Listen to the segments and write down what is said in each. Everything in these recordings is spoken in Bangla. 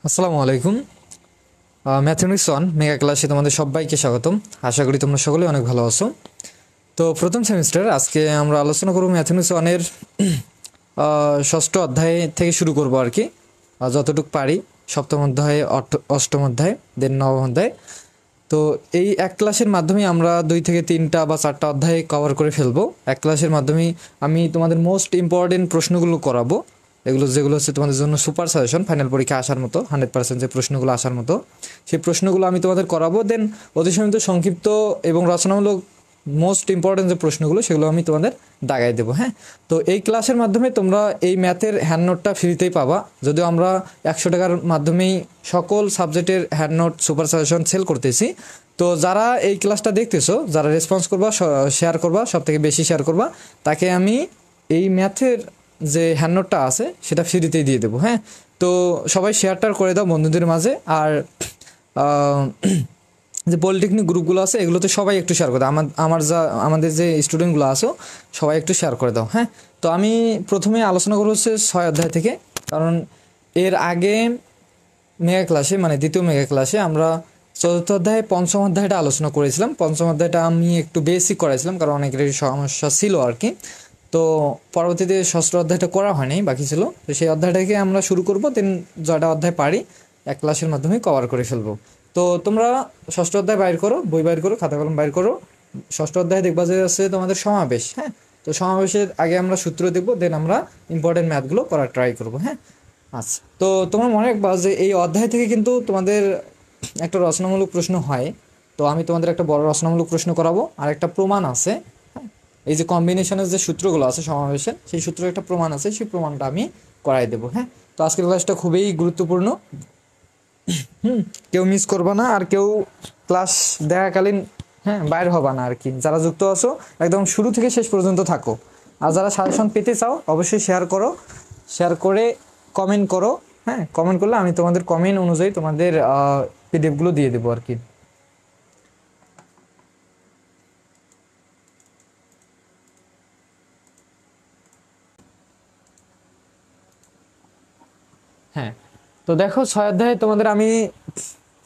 আসসালামু আলাইকুম। ম্যাথমেটিক্স ওয়ান মেগা ক্লাসে তোমাদের সবাইকে স্বাগতম। আশা করি তোমরা সকলে অনেক ভালো আছো। তো প্রথম সেমিস্টার আজকে আমরা আলোচনা করব ম্যাথমেটিক্স ওয়ানের ষষ্ঠ অধ্যায় থেকে শুরু করব আর কি, যতটুকু পারি। সপ্তম অধ্যায়, অষ্টম অধ্যায়, দেন নবম অধ্যায়। তো এই এক ক্লাসের মাধ্যমে আমরা 2 থেকে 3টা বা 4টা অধ্যায় কভার করে ফেলবো। এক ক্লাসের মাধ্যমে আমি তোমাদের মোস্ট ইম্পর্টেন্ট প্রশ্নগুলো করাবো, এগুলো যেগুলো হচ্ছে তোমাদের জন্য সুপার সাজেশন, ফাইনাল পরীক্ষা আসার মতো 100% যে প্রশ্নগুলো আসার মতো সেই প্রশ্নগুলো আমি তোমাদের করাবো। দেন অতিসীমিত সংক্ষিপ্ত এবং রচনামূলক মোস্ট ইম্পর্টেন্ট যে প্রশ্নগুলো সেগুলো আমি তোমাদের দাগাই দেবো। হ্যাঁ, তো এই ক্লাসের মাধ্যমে তোমরা এই ম্যাথের হ্যান্ড নোটটা ফ্রিতেই পাবা। যদিও আমরা 100 টাকার মাধ্যমেই সকল সাবজেক্টের hand note super suggestion sell করতেছি। তো যারা এই ক্লাসটা দেখতেছো, যারা রেসপন্স করবা, শেয়ার করবা, সব থেকে বেশি শেয়ার করবা, তাকে আমি এই ম্যাথের যে হ্যান্ড নোটটা আছে সেটা ফ্রিতেই দিয়ে দেবো। হ্যাঁ, তো সবাই শেয়ারটার করে দাও বন্ধুদের মাঝে। আর যে পলিটেকনিক গ্রুপগুলো আছে এগুলোতে সবাই একটু শেয়ার করে দাও। আমাদের যে স্টুডেন্টগুলো আছো সবাই একটু শেয়ার করে দাও। হ্যাঁ, তো আমি প্রথমে আলোচনা করবো হচ্ছে 6 অধ্যায় থেকে, কারণ এর আগে মেগা ক্লাসে মানে দ্বিতীয় মেগা ক্লাসে আমরা চতুর্থ অধ্যায় পঞ্চম অধ্যায়টা আলোচনা করেছিলাম। পঞ্চম অধ্যায়টা আমি একটু বেসিক করাইছিলাম কারণ অনেকের সমস্যা ছিল আর কি। তো পরবর্তীতে ষষ্ঠ অধ্যায়টা করা হয়নি, বাকি ছিল। তো সেই অধ্যায়টাকে আমরা শুরু করবো, দেন যটা অধ্যায় পারি এক ক্লাসের মাধ্যমে কভার করে ফেলবো। তো তোমরা ষষ্ঠ অধ্যায় বাইর করো, বই বাইর করো, খাতা কলম বাইর করো। ষষ্ঠ অধ্যায় দেখবা যে আছে তোমাদের সমাবেশ। হ্যাঁ, তো সমাবেশের আগে আমরা সূত্র দেখবো, দেন আমরা ইম্পর্টেন্ট ম্যাথগুলো করার ট্রাই করবো। হ্যাঁ, আচ্ছা, তো তোমার মনে রাখবা যে এই অধ্যায় থেকে কিন্তু তোমাদের একটা রচনামূলক প্রশ্ন হয়। তো আমি তোমাদের একটা বড় রচনামূলক প্রশ্ন করাবো, আর একটা প্রমাণ আছে। হ্যাঁ, এই যে কম্বিনেশনের যে সূত্রগুলো আছে সমাবেশের, সেই সূত্রের একটা প্রমাণ আছে, সেই প্রমাণটা আমি করাই দেবো। হ্যাঁ, তো আজকের ক্লাসটা খুবই গুরুত্বপূর্ণ। কেউ মিস করবা না, আর কেউ ক্লাস দেখাকালীন বাইর হবা না আর কি। যারা যুক্ত আছো একদম শুরু থেকে শেষ পর্যন্ত থাকো। আর যারা সাজেশন পেতে চাও অবশ্যই শেয়ার করো, শেয়ার করে কমেন্ট করো। হ্যাঁ, কমেন্ট করলে আমি তোমাদের কমেন্ট অনুযায়ী তোমাদের পিডিএফগুলো দিয়ে দেবো আর কি। হ্যাঁ, তো দেখো 6 অধ্যায়ে তোমাদের আমি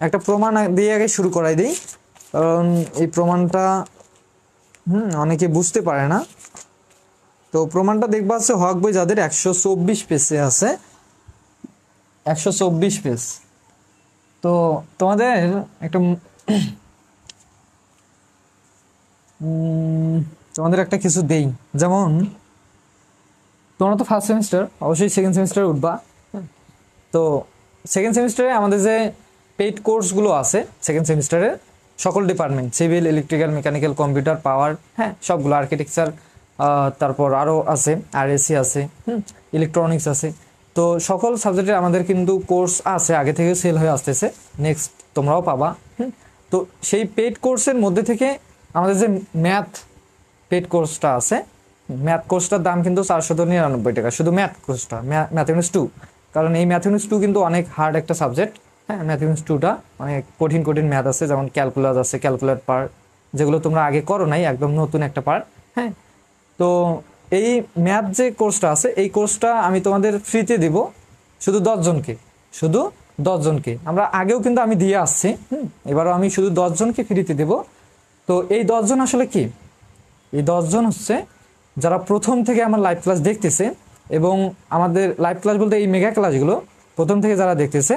একটা প্রমাণ দিয়ে আগে শুরু করাই দিই, কারণ এই প্রমাণটা অনেকে বুঝতে পারে না। তো প্রমাণটা দেখবা আছে হক বই যাদের 124 পেজে আছে, 124 পেজ। তো তোমাদের একটা তোমাদের একটা কিছু দেই, যেমন তোমরা তো ফার্স্ট সেমিস্টার, অবশ্যই সেকেন্ড সেমিস্টারে উঠবা। তো সেকেন্ড সেমিস্টারে আমাদের যে পেইড কোর্সগুলো আছে সেকেন্ড সেমিস্টারে, সকল department, civil, electrical, mechanical, computer, power, হ্যাঁ সবগুলো, আর্কিটেকচার, তারপর আরও আছে আরএসি আছে, ইলেকট্রনিক্স আছে। তো সকল সাবজেক্টে আমাদের কিন্তু কোর্স আছে, আগে থেকে সেল হয়ে আসতেছে, নেক্সট তোমরাও পাবা। তো সেই পেইড কোর্সের মধ্যে থেকে আমাদের যে ম্যাথ পেইড কোর্সটা আছে, ম্যাথ কোর্সটার দাম কিন্তু 499 টাকা, শুধু ম্যাথ কোর্সটা, ম্যাথমেটিক্স 2। কারণ এই ম্যাথমেটিক্স 2 কিন্তু অনেক হার্ড একটা সাবজেক্ট। হ্যাঁ, ম্যাথমেটিক্স 2টা অনেক কঠিন কঠিন ম্যাথ আছে, যেমন ক্যালকুলাস আছে, ক্যালকুলেট পার্ট, যেগুলো তোমরা আগে করো নাই, একদম নতুন একটা পার্ট। হ্যাঁ, তো এই ম্যাথ যে কোর্সটা আছে এই কোর্সটা আমি তোমাদের ফ্রিতে দিব, শুধু 10 জনকে, শুধু 10 জনকে। আমরা আগেও কিন্তু আমি দিয়ে আসছি, এবারও আমি শুধু 10 জনকে ফ্রিতে দেব। তো এই 10 জন আসলে কি? এই 10 জন হচ্ছে যারা প্রথম থেকে আমার লাইভ ক্লাস দেখতেছে, এবং আমাদের লাইভ ক্লাস বলতে এই মেগা ক্লাসগুলো প্রথম থেকে যারা দেখতেছে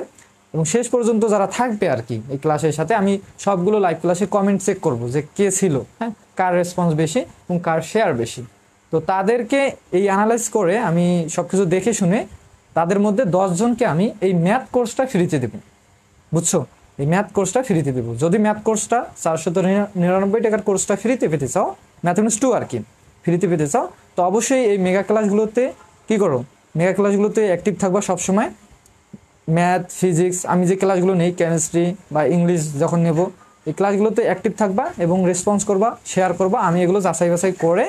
এবং শেষ পর্যন্ত যারা থাকবে আর কি এই ক্লাসের সাথে, আমি সবগুলো লাইভ ক্লাসে কমেন্ট চেক করব যে কে ছিল, হ্যাঁ, কার রেসপন্স বেশি এবং কার শেয়ার বেশি। তো তাদেরকে এই অ্যানালাইজ করে আমি সব কিছু দেখে শুনে তাদের মধ্যে 10 জনকে আমি এই ম্যাথ কোর্সটা ফ্রিতে দেবো। বুঝছো? এই ম্যাথ কোর্সটা ফ্রিতে দেবো। যদি ম্যাথ কোর্সটা 499 টাকার কোর্সটা ফ্রিতে পেতে চাও, ম্যাথমেটিক্স 2 আর কি ফ্রিতে পেতে চাও, তো অবশ্যই এই মেগা ক্লাসগুলোতে কী করো, মেগা ক্লাসগুলোতে অ্যাক্টিভ থাকবা সবসময়। ম্যাথ, ফিজিক্স, আমি যে ক্লাসগুলো নেই, কেমিস্ট্রি বা ইংলিশ যখন নেব, এই ক্লাসগুলোতে অ্যাক্টিভ থাকবা এবং রেসপন্স করবা, শেয়ার করবা। আমি এগুলো যাচাই বাছাই করে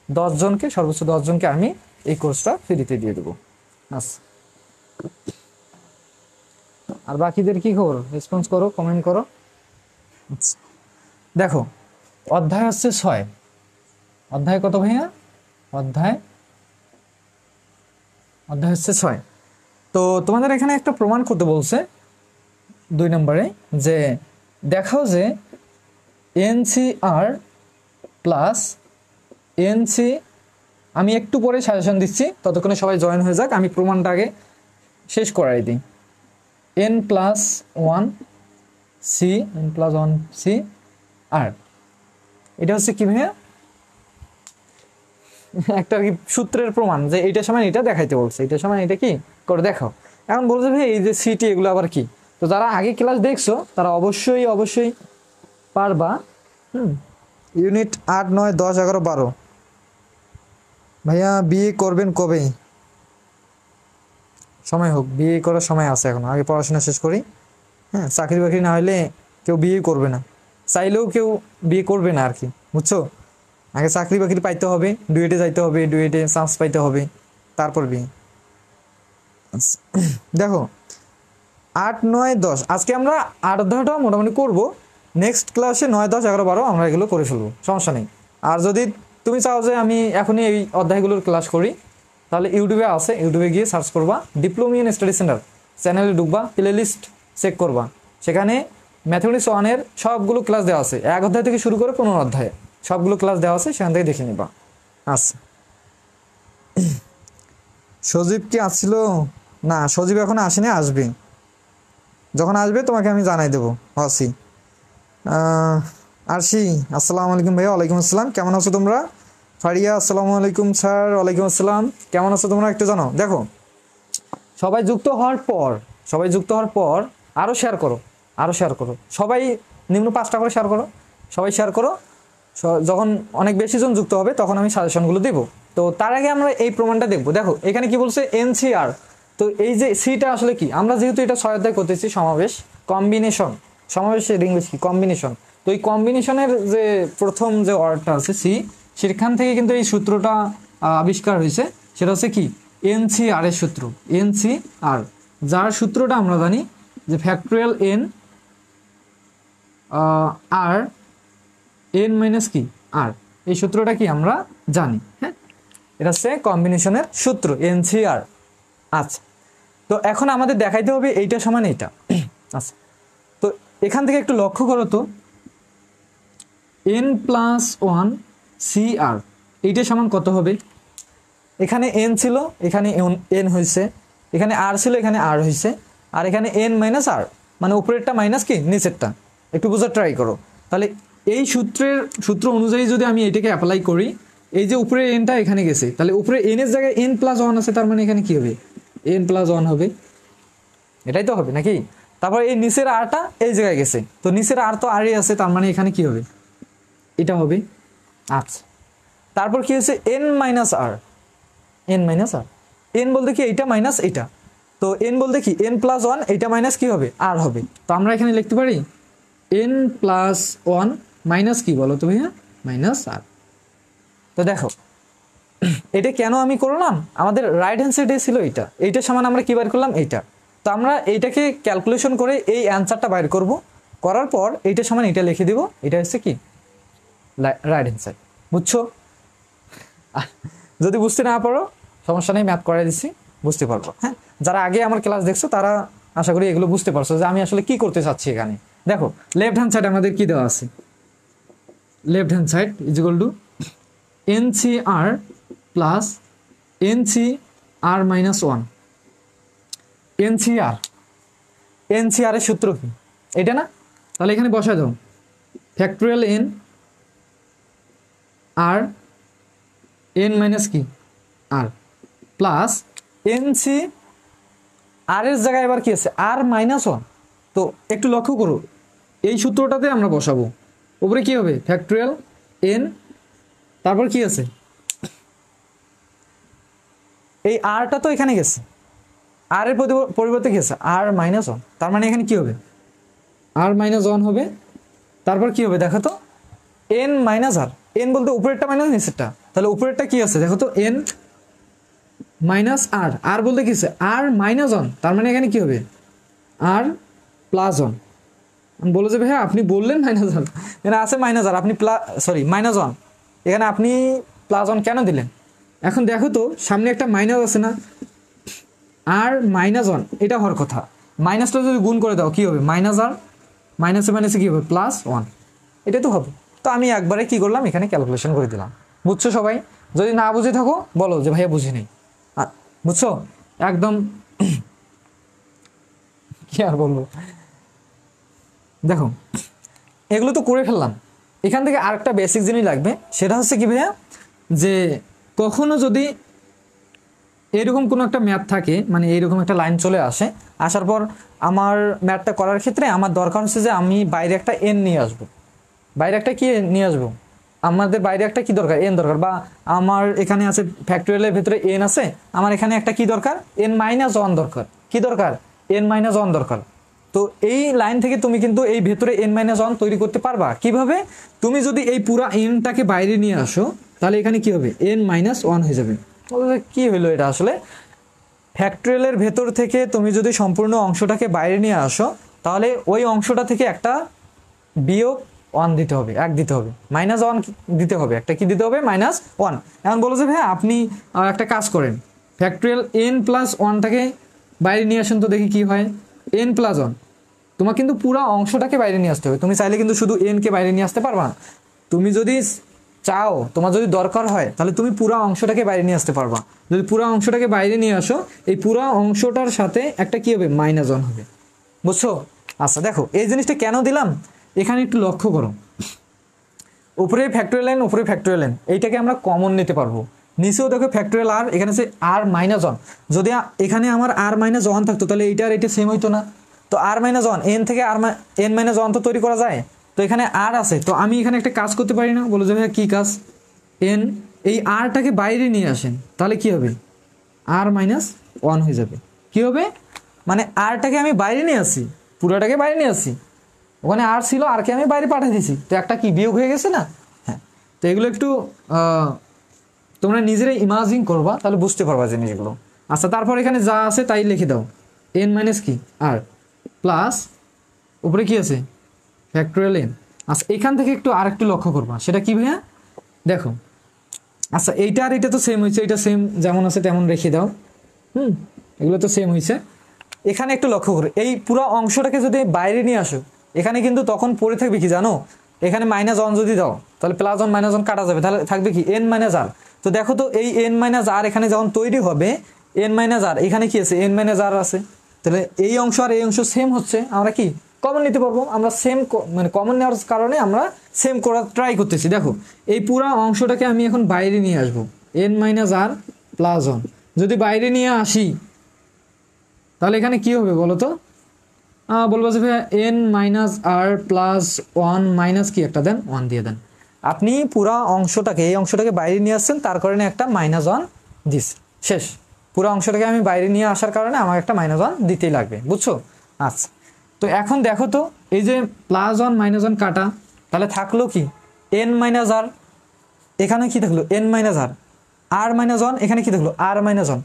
10 জনকে, সর্বোচ্চ 10 জনকে আমি এই কোর্সটা ফ্রিতে দিয়ে দেবো। আচ্ছা, আর বাকিদের কি খবর? রেসপন্স করো, কমেন্ট করো। দেখো, অধ্যায় হচ্ছে 6। অধ্যায় কত ভাইয়া? অধ্যায় হচ্ছে 6। তো তোমাদের এখানে একটা প্রমাণ করতে বলছে 2 নম্বরে, যে দেখাও যে NCR প্লাস NC, আমি একটু পরে সাজেশন দিচ্ছি, ততক্ষণে সবাই জয়েন হয়ে যাক, আমি প্রমাণটা আগে শেষ করাই দিই। N+1C N+1C আর এটা হচ্ছে কি ভাইয়া, একটা আর কি সূত্রের প্রমাণ, যে এইটার সময় এটা দেখাইতে বলছে, এইটার সময় এটা কি করে দেখাও। এখন বলছে ভাই এই যে সিটি এগুলো আবার কি, তো যারা আগে ক্লাস দেখছো তারা অবশ্যই পারবা। ইউনিট 8, 9, 10, 11, 12। ভাইয়া বিয়ে করবেন কবে? সময় হোক, বিয়ে করার সময় আছে এখন, আগে পড়াশোনা শেষ করি। হ্যাঁ, চাকরি বাকরি না হলে কেউ বিয়ে করবে না, চাইলেও কেউ বিয়ে করবে না আর কি, বুঝছো? আগে চাকরি বাকরি পাইতে হবে, ডুয়েটে যাইতে হবে, ডুয়েটে চান্স পাইতে হবে, তারপর বিয়ে। দেখো 8, 9, 10 আজকে আমরা 8 অধ্যায়টা মোটামুটি করবো, নেক্সট ক্লাসে 9, 10, 11, 12 আমরা এগুলো করে ফেলবো, সমস্যা নেই। আর যদি তুমি চাও যে আমি এখনই এই অধ্যায়গুলোর ক্লাস করি, তাহলে ইউটিউবে আছে, ইউটিউবে গিয়ে সার্চ করবা ডিপ্লোমা ইন স্টাডি সেন্টার, চ্যানেলে ঢুকবা, প্লে লিস্ট চেক করবা, সেখানে ম্যাথমেটিক্স 1-এর সবগুলো ক্লাস দেওয়া আছে, 1 অধ্যায় থেকে শুরু করে 15 অধ্যায়ে সবগুলো ক্লাস দেওয়া আছে, সেখান থেকে দেখে নিবা। আচ্ছা, সজীব কি আসছিল? না, সজীব এখন আসেনি, আসবে, যখন আসবে তোমাকে আমি জানাই দেবো। হসি আরশি, আসসালামু আলাইকুম ভাইয়া। ওয়ালাইকুম আসসালাম, কেমন আছো তোমরা? ফারিয়া, আসসালামু আলাইকুম স্যার। ওয়ালাইকুম আসসালাম, কেমন আছো তোমরা একটু জানো। দেখো সবাই যুক্ত হওয়ার পর আরও শেয়ার করো, সবাই নিম্ন 5টা করে শেয়ার করো, সবাই শেয়ার করো। যখন অনেক বেশি জন যুক্ত হবে তখন আমি সাজেশনগুলো দেবো। তো তার আগে আমরা এই প্রমাণটা দেখবো। দেখো এখানে কি বলছে, NCR। তো এই যে সিটা আসলে কি, আমরা যেহেতু এটা 6 অধ্যায় করতেছি, সমাবেশের ইংলিশ কি, কম্বিনেশন। তো এই কম্বিনেশনের যে প্রথম যে ওয়ার্ডটা আছে সি, সেখান থেকে কিন্তু এই সূত্রটা আবিষ্কার হয়েছে, সেটা হচ্ছে কি NCR এর সূত্র, NCR, যার সূত্রটা আমরা জানি যে ফ্যাক্টোরিয়াল N আর N মাইনাস কি আর, এই সূত্রটা কি আমরা জানি। হ্যাঁ, এটা হচ্ছে কম্বিনেশনের সূত্র NCR। আচ্ছা, তো এখন আমাদের দেখাইতে হবে এইটা সমান এইটা। আচ্ছা, তো এখান থেকে একটু লক্ষ্য করো তো, N+1CR এইটা সমান কত হবে? এখানে N ছিল, এখানে N হয়েছে, এখানে R ছিল, এখানে R হয়েছে, আর এখানে N মাইনাস R, মানে উপরেরটা মাইনাস কি নিচেরটা, একটু বোঝার ট্রাই করো। তাহলে এই সূত্র অনুযায়ী যদি আমি এটাকে অ্যাপ্লাই করি, এই যে উপরে Nটা এখানে গেছে, তাহলে উপরে N এর জায়গায় N+1 আছে, তার মানে এখানে কি হবে, N+1 হবে, এটাই তো হবে নাকি? তারপর এই নিচের আরটা এই জায়গায় গেছে, তো নিচের আর তো আরই আছে, তার মানে এখানে কি হবে, এটা হবে। আচ্ছা, তারপর কি হচ্ছে N মাইনাস আর, N বলতে কি এইটা মাইনাস এইটা, তো N বলতে কি N+1, এইটা মাইনাস কি হবে, আর হবে। তো আমরা এখানে লিখতে পারি N+1 মাইনাস কি বলো তো ভাইয়া, মাইনাস আর। তো দেখো এটা কেন আমি করলাম, আমাদের রাইট হ্যান্ড সাইডে ছিল এইটা সমান আমরা কি বার করলাম, এইটা। তো আমরা এইটাকে ক্যালকুলেশন করে এই অ্যান্সারটা বাইর করব, করার পর এইটা সমান এটা লিখে দিব, এটা হচ্ছে কি রাইট হ্যান্ড সাইড। বুঝছো? যদি বুঝতে না পারো সমস্যা নেই, ম্যাথ করাই দিচ্ছি, বুঝতে পারবো। হ্যাঁ, যারা আগে আমার ক্লাস দেখছো তারা আশা করি এগুলো বুঝতে পারছো যে আমি আসলে কি করতে চাচ্ছি এখানে। দেখো লেফট হ্যান্ড সাইড আমাদের কি দেওয়া আছে, left hand side is equal two NCR plus NCR minus 1। NCR এর সূত্র কি, এটা না? তাহলে এখানে বসায় দাও ফ্যাক্টোরিয়াল N আর N মাইনাস কি আর প্লাস NC, আর এর জায়গায় এবার কি আছে, R-1। তো একটু লক্ষ্য করো, এই সূত্রটাতে আমরা বসাবো, উপরে কি হবে ফ্যাক্টোরিয়াল N, তারপর কি আছে এই আরটা তো এখানে গেছে, আর এর পরিবর্তে কি আছে R-1, তার মানে এখানে কি হবে R-1 হবে। তারপর কি হবে দেখো তো N মাইনাস আর, N বলতে উপরেরটা মাইনাস নিচেরটা, তাহলে উপরেরটা কি আছে দেখো তো N মাইনাস আর, আর বলতে কি আছে R-1, তার মানে এখানে কি হবে R+1। আমি বলো যে ভাইয়া আপনি বললেন -1, এখানে আছে -আর, আপনি -1, এখানে আপনি +1 কেন দিলেন? এখন দেখো তো সামনে একটা মাইনাস আছে না, আর মাইনাস ওয়ান এটা হওয়ার কথা, মাইনাসটা যদি গুণ করে দাও কি হবে মাইনাস আর মাইনাসে মাইনাসে কী হবে প্লাস ওয়ান, এটাই তো হবে। তো আমি একবারে কি করলাম এখানে ক্যালকুলেশন করে দিলাম। বুঝছো সবাই? যদি না বুঝে থাকো বলো যে ভাইয়া বুঝি নেই, বুঝছো একদম কি আর বলবো। দেখো এগুলো তো করে ফেললাম, এখান থেকে আরেকটা বেসিক জিনিস লাগবে, সেটা হচ্ছে কি ভাইয়া যে কখনো যদি এরকম কোনো একটা ম্যাথ থাকে, মানে এইরকম একটা লাইন চলে আসে, আসার পর আমার ম্যাথটা করার ক্ষেত্রে আমার দরকার হচ্ছে যে আমি বাইরে একটা এন নিয়ে আসবো, বাইরে একটা কি নিয়ে আসবো, আমাদের বাইরে একটা কি দরকার এন দরকার, বা আমার এখানে আছে ফ্যাক্টরিয়ালের ভেতরে এন আছে, আমার এখানে একটা কি দরকার এন মাইনাস ওয়ান দরকার, কি দরকার এন মাইনাস ওয়ান দরকার। তো এই লাইন থেকে তুমি কিন্তু এই ভেতরে এন মাইনাস ওয়ান তৈরি করতে পারবা কিভাবে, তুমি যদি এই পুরা এনটাকে বাইরে নিয়ে আসো তাহলে এখানে কি হবে এন মাইনাস ওয়ান হয়ে যাবে। কি হইলো এটা আসলে, ফ্যাক্টরিয়ালের ভেতর থেকে তুমি যদি সম্পূর্ণ অংশটাকে বাইরে নিয়ে আসো তাহলে ওই অংশটা থেকে একটা বিয়োগ ওয়ান দিতে হবে, এক দিতে হবে, মাইনাস ওয়ান দিতে হবে, একটা কি দিতে হবে মাইনাস ওয়ান। এখন বলো যে ভাই আপনি একটা কাজ করেন, ফ্যাক্টরিয়াল এন প্লাস ওয়ানটাকে বাইরে নিয়ে আসেন তো দেখি কি হয়, এন প্লাস ওয়ান, তোমার কিন্তু পুরো অংশটাকে বাইরে নিয়ে আসতে হবে, তুমি চাইলে কিন্তু শুধু এনকে বাইরে নিয়ে আসতে পারবা না, তুমি যদি চাও তোমার যদি দরকার হয় তাহলে তুমি পুরো অংশটাকে বাইরে নিয়ে আসতে পারবা, যদি পুরো অংশটাকে বাইরে নিয়ে আসো এই পুরো অংশটার সাথে একটা কি হবে মাইনাস ওয়ান হবে, বুঝছো? আচ্ছা দেখো এই জিনিসটা কেন দিলাম এখানে একটু লক্ষ্য করো, উপরে ফ্যাক্টরিয়াল এন উপরে ফ্যাক্টরিয়াল এন এইটাকে আমরা কমন নিতে পারবো, নিচেও দেখো ফ্যাক্টরিয়াল আর, এখানে সে আর মাইনাস ওয়ান, যদি এখানে আমার আর মাইনাস ওয়ান থাকতো তাহলে এইটা আর এটা সেম হইতো না, তো আর মাইনাস ওয়ান এন থেকে আর এন মাইনাস ওয়ান তো তৈরি করা যায়, তো এখানে আর আছে, তো আমি এখানে একটা কাজ করতে পারি না, বলো যে ভাইয়া কী কাজ, এন এই আরটাকে বাইরে নিয়ে আসেন তাহলে কি হবে আর মাইনাস ওয়ান হয়ে যাবে, কি হবে মানে আরটাকে আমি বাইরে নিয়ে আসি, পুরোটাকে বাইরে নিয়ে আসি, ওখানে আর ছিল আরকে আমি বাইরে পাঠিয়ে দিয়েছি, তো একটা কি বিয়োগ হয়ে গেছে না। হ্যাঁ, তো এগুলো একটু তোমরা নিজেরাই ইমাজিন করবা তাহলে বুঝতে পারবা জিনিসগুলো। আচ্ছা তারপর এখানে যা আছে তাই লিখে দাও, এন মাইনাস কি আর প্লাস উপরে কি আছে ফ্যাক্টরিয়াল এন। আচ্ছা এখান থেকে একটু আর একটু লক্ষ্য করবা, সেটা কি ভাইয়া দেখো, আচ্ছা এইটা আর এটা তো সেম হয়েছে, এটা সেম যেমন আছে তেমন রেখে দাও, এগুলো তো সেম হয়েছে, এখানে একটু লক্ষ্য করো এই পুরো অংশটাকে যদি বাইরে নিয়ে আসো এখানে কিন্তু তখন পড়ে থাকবে কি জানো, এখানে মাইনাস ওয়ান যদি দাও তাহলে প্লাস ওয়ান মাইনাস ওয়ান কাটা যাবে, তাহলে থাকবে কি এন মাইনাস আর। তো দেখো তো এই এন মাইনাস আর এখানে যখন তৈরি হবে এন মাইনাস আর, এখানে কি আছে এন মাইনাস আর আছে, তাহলে এই অংশ আর এই অংশ সেম হচ্ছে, আমরা কি কমন নিতে পারবো, আমরা সেম মানে কমন নেওয়ার কারণে আমরা সেম করার ট্রাই করতেছি। দেখো এই পুরো অংশটাকে আমি এখন বাইরে নিয়ে আসবো, এন মাইনাস আর প্লাস ওয়ান যদি বাইরে নিয়ে আসি তাহলে এখানে কি হবে বলো তো, বলবো যে ভাইয়া এন মাইনাস আর প্লাস ওয়ান মাইনাস কি একটা দেন ওয়ান দিয়ে দেন, আপনি পুরা অংশটাকে এই অংশটাকে বাইরে নিয়ে আসছেন তার কারণে একটা মাইনাস ওয়ান দিস, শেষ, পুরো অংশটাকে আমি বাইরে নিয়ে আসার কারণে আমার একটা মাইনাস ওয়ান দিতেই লাগবে, বুঝছো? আচ্ছা তো এখন দেখো তো এই যে প্লাস ওয়ান মাইনাস ওয়ান কাটা, তাহলে থাকলো কি এন মাইনাস আর, এখানে কি থাকলো এন মাইনাস আর, আর মাইনাস ওয়ান এখানে কি থাকলো আর মাইনাস ওয়ান,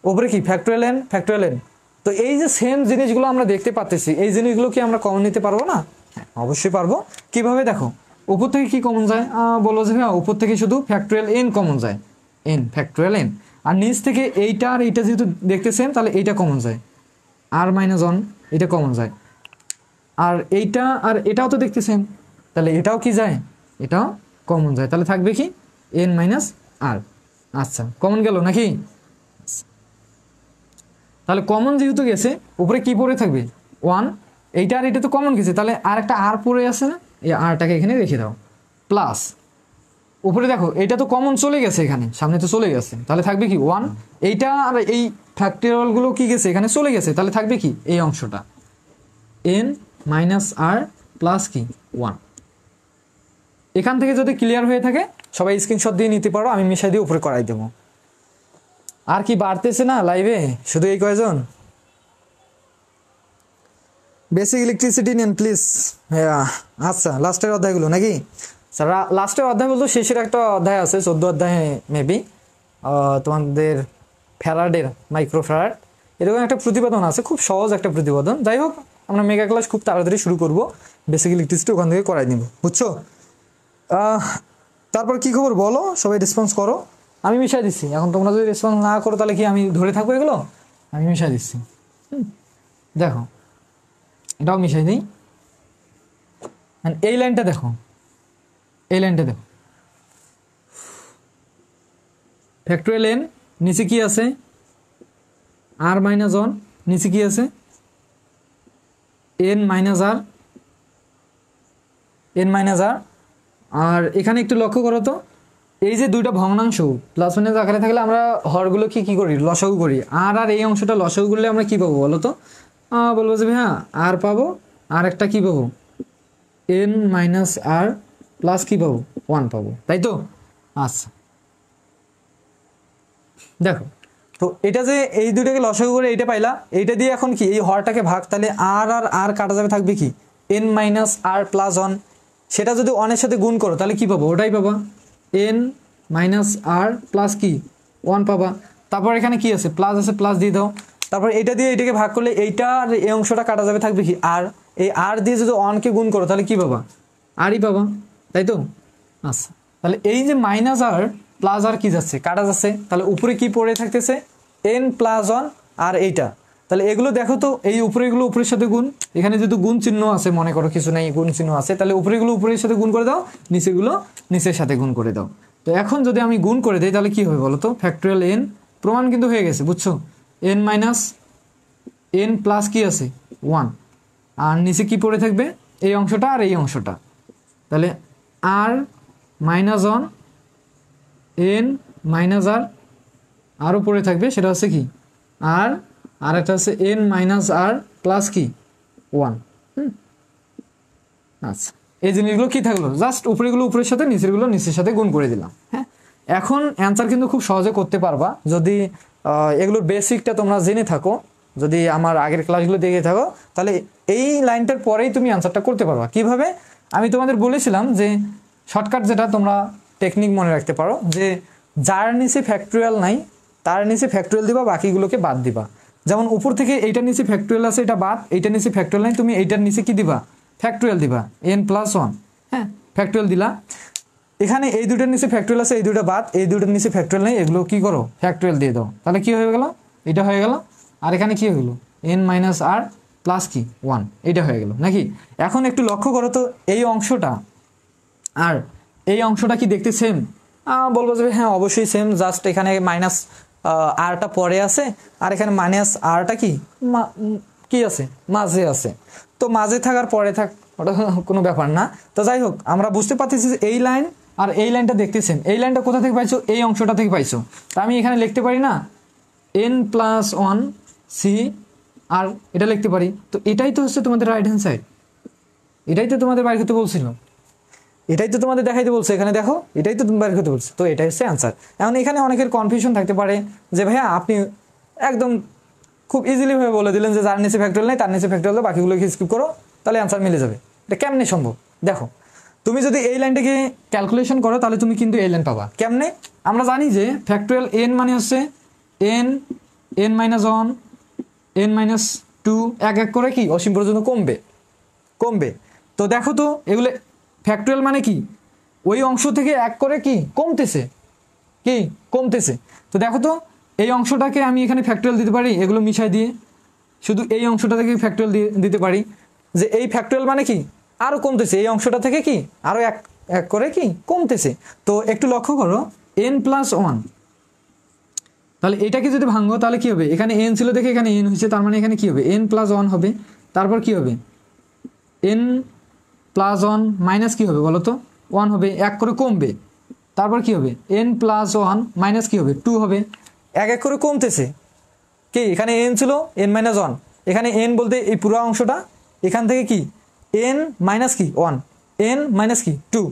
ওপরে কি ফ্যাক্টরিয়াল এন ফ্যাক্টরিয়াল এন। তো এই যে সেম জিনিসগুলো আমরা দেখতে পাচ্ছি এই জিনিসগুলো কি আমরা কমন নিতে পারবো না? হ্যাঁ অবশ্যই পারবো, কিভাবে দেখো উপর থেকে কি কমন যায়, বলো যে হ্যাঁ উপর থেকে শুধু ফ্যাক্টরিয়াল এন কমন যায়, এন ফ্যাক্টরিয়াল এন, আর নিচ থেকে এইটা আর এইটা যেহেতু দেখতে সেম তাহলে এইটা কমন যায়, আর মাইনাস ওয়ান এটা কমন যায়, আর এইটা আর এটাও তো দেখতে সেম তাহলে এটাও কি যায় এটাও কমন যায়, তাহলে থাকবে কি এন মাইনাস আর। আচ্ছা কমন গেল নাকি, তাহলে কমন যেহেতু গেছে উপরে কি পড়ে থাকবে ওয়ান, এইটা আর এটা তো কমন গেছে তাহলে আর একটা আর পড়ে আছে না, এই আরটাকে এখানে রেখে দাও, প্লাস উপরে দেখো এটা তো কমন চলে গেছে এখানে সামনে তো চলে গেছে তাহলে থাকবে কি ওয়ান, এইটা আর এই ফ্যাক্টরিয়ালগুলো কি গেছে এখানে চলে গেছে তাহলে থাকবে কি এই অংশটা এন মাইনাস আর প্লাস কি ওয়ান। এখান থেকে যদি ক্লিয়ার হয়ে থাকে সবাই স্ক্রিনশট দিয়ে নিতে পারো, আমি মিশাই দিয়ে উপরে করাই দেবো। আর কি বাড়তেছে না লাইভে, শুধু এই কয়জন, বেসিক ইলেকট্রিসিটি নেন প্লিজ। আচ্ছা লাস্টের অধ্যায়গুলো নাকি, লাস্টের অধ্যায় বলতো শেষের একটা অধ্যায় আছে 14 অধ্যায় মেবি, তোমাদের ফ্যারাডের মাইক্রো ফ্যারাড এরকম একটা প্রতিবেদন আছে, খুব সহজ একটা প্রতিবেদন। যাই হোক আমরা মেগা ক্লাস খুব তাড়াতাড়ি শুরু করবো, বেসিক ইলেকট্রিসিটি ওখান থেকে করাই নিব, বুঝছো? তারপর কি খবর বলো, সবাই রেসপন্স করো, আমি মিশাই দিচ্ছি। এখন তোমরা যদি রেসপন্স না করো তাহলে কি আমি ধরে থাকবো এগুলো? আমি মিশাই দিচ্ছি। দেখো এটাও মিশাই দিই। এই লাইনটা দেখো, এই লাইনটা দেখো, ফ্যাক্টরিয়াল এন নিচে কি আছে আর মাইনাস ওয়ান, নিচে কি আছে এন মাইনাস আর, এন মাইনাস আর। আর এখানে একটু লক্ষ্য করো তো, এই যে দুইটা ভগ্নাংশ প্লাস মাইনাস আকারে থাকলে আমরা হরগুলো কি করি, লসাগু করি। আর এই অংশটা লসাগু করলে আমরা কি পাবো বলো তো? বলবো যে হ্যাঁ আর পাবো, আর একটা কি পাবো এন মাইনাস আর প্লাস কি পাবো ওয়ান পাবো, তাই তো? আচ্ছা দেখো তো এটা যে এই দুটাকে লসাগু করে এইটা পাইলা, এইটা দিয়ে এখন কি এই হরটাকে ভাগ, তাহলে আর আর কাটা যাবে, থাকবে কি এন মাইনাস আর প্লাস ওয়ান। সেটা যদি ওয়ানের সাথে গুণ করো তাহলে কি পাবো, ওটাই পাবা এন মাইনাস আর প্লাস কি ওয়ান পাবা। তারপর এখানে কি আছে প্লাস আছে, প্লাস দিয়ে দাও। তারপর এটা দিয়ে এটাকে ভাগ করলে এইটা আর এই অংশটা কাটা যাবে, থাকবে কি আর। এই আর দিয়ে যদি ওয়ানকে গুণ করো তাহলে কি পাবা, আরই পাবা, তাই তো? আচ্ছা তাহলে এই যে মাইনাস আর প্লাস আর কি যাচ্ছে, কাটা যাচ্ছে, তাহলে উপরে কি পড়ে থাকতেছে এন প্লাস ওয়ান আর এইটা। তাহলে এগুলো দেখো তো, এই উপরেগুলো উপরের সাথে গুণ, এখানে যেহেতু গুণ চিহ্ন আছে, মনে করো কিছু নেই গুণ চিহ্ন আছে, তাহলে উপরেগুলো উপরের সাথে গুণ করে দাও, নিচেগুলো নিচের সাথে গুণ করে দাও। তো এখন যদি আমি গুণ করে দিই তাহলে কি হবে বলো তো, ফ্যাক্টরিয়াল এন প্রমাণ কিন্তু হয়ে গেছে, বুঝছো? এন মাইনাস এন প্লাস কি আছে ওয়ান, আর নিচে কি পড়ে থাকবে এই অংশটা আর এই অংশটা। তাহলে আর মাইনাস ওয়ান এন মাইনাস আর, আরও পড়ে থাকবে সেটা হচ্ছে কি আর একটা হচ্ছে এন মাইনাস আর প্লাস কি ওয়ান। আচ্ছা এই জিনিসগুলো কি থাকলো, জাস্ট উপরেগুলো উপরের সাথে নিচেরগুলো নিচের সাথে গুণ করে দিলাম। হ্যাঁ এখন অ্যান্সার কিন্তু খুব সহজে করতে পারবা যদি এগুলোর বেসিকটা তোমরা জেনে থাকো, যদি আমার আগের ক্লাসগুলো দেখে থাকো, তাহলে এই লাইনটার পরেই তুমি অ্যান্সারটা করতে পারবা। কিভাবে আমি তোমাদের বলেছিলাম যে শর্টকাট যেটা তোমরা টেকনিক মনে রাখতে পারো, যে যার নিচে ফ্যাক্টরিয়াল নাই তার নিচে ফ্যাক্টরিয়াল দিবা, বাকিগুলোকে বাদ দিবা। যেমন উপর থেকে এইটার নিচে ফ্যাক্টরিয়াল আছে, এটা বাদ, এইটার নিচে ফ্যাক্টরিয়াল নাই, তুমি এইটার নিচে কি দিবা ফ্যাক্টরিয়াল দিবা এন প্লাস ওয়ান। হ্যাঁ ফ্যাক্টরিয়াল দিলা, এখানে এই দুটোর নিচে ফ্যাক্টরিয়াল আছে, এই দুটো বাদ, এই দুটোর নিচে ফ্যাক্টরিয়াল নেই, এগুলো কি করো ফ্যাক্টরিয়াল দিয়ে দাও। তাহলে কি হয়ে গেল, এটা হয়ে গেল। আর এখানে কি হয়ে গেল এন মাইনাস আর প্লাস কি ওয়ান, এটা হয়ে গেল নাকি? এখন একটু লক্ষ্য করো তো, এই অংশটা আর এই অংশটা কি দেখতে সেম? বলবো যে হ্যাঁ অবশ্যই সেম, জাস্ট এখানে মাইনাস আরটা পরে আছে আর এখানে মাইনাস আরটা কি আছে মাঝে আছে, তো মাঝে থাক আর পরে থাক ওটা কোনো ব্যাপার না। তো যাই হোক আমরা বুঝতে পারতেছি যে এই লাইন আর এই লাইনটা দেখতে সেম। এই লাইনটা কোথা থেকে পাইছো, এই অংশটা থেকে পাইছো। তা আমি এখানে লিখতে পারি না এন প্লাস ওয়ান সি আর এটা লিখতে পারি। তো এটাই তো হচ্ছে তোমাদের রাইট হ্যান্ড সাইড, এটাই তো তোমাদের বাইর করতে বলছিল, এটাই তো তোমাদের দেখাইতে বলছে, এখানে দেখো এটাই তো তুমি বাইর করতে বলছো। তো এটাই হচ্ছে অ্যান্সার। এখন এখানে অনেকের কনফিউশন থাকতে পারে যে ভাইয়া আপনি একদম খুব ইজিলি ভাবে বলে দিলেন যে যার নিচে ফ্যাক্টরিয়াল নেই তার নিচে ফ্যাক্টরিয়াল দাও, বাকিগুলোকে স্কিপ করো, তাহলে অ্যান্সার মিলে যাবে। এটা কেমনে সম্ভব? দেখো তুমি যদি এই লাইনটাকে ক্যালকুলেশন করো তাহলে তুমি কিন্তু এই লাইন পাবা। কেমনে? আমরা জানি যে ফ্যাক্টরিয়াল এন মানে হচ্ছে N, N minus one, N minus two, এক এক করে কি অসীম পর্যন্ত কমবে কমবে। তো দেখো তো এগুলো ফ্যাক্টরিয়াল মানে কি ওই অংশ থেকে এক করে কি কমতেছে, কি কমতেছে। তো দেখো তো এই অংশটাকে আমি এখানে ফ্যাক্টরিয়াল দিতে পারি এগুলো মিশাই দিয়ে, শুধু এই অংশটা থেকে ফ্যাক্টরিয়াল দিতে পারি, যে এই ফ্যাক্টরিয়াল মানে কি আরও কমতেছে, এই অংশটা থেকে কি আরও এক এক করে কি কমতেছে। তো একটু লক্ষ্য করো এন প্লাস ওয়ান, তাহলে এটাকে যদি ভাঙো তাহলে কি হবে, এখানে এন ছিল দেখে এখানে এন হয়েছে, তার মানে এখানে কি হবে এন প্লাস ওয়ান হবে। তারপর কি হবে এন প্লাস ওয়ান মাইনাস কি হবে বলো তো ওয়ান হবে, এক করে কমবে। তারপর কি হবে এন প্লাস ওয়ান মাইনাস কি হবে টু হবে, এক এক করে কমতেছে। কি এখানে এন ছিল এন মাইনাস ওয়ান, এখানে এন বলতে এই পুরো অংশটা, এখান থেকে কি এন মাইনাস কি ওয়ান, এন মাইনাস কি টু।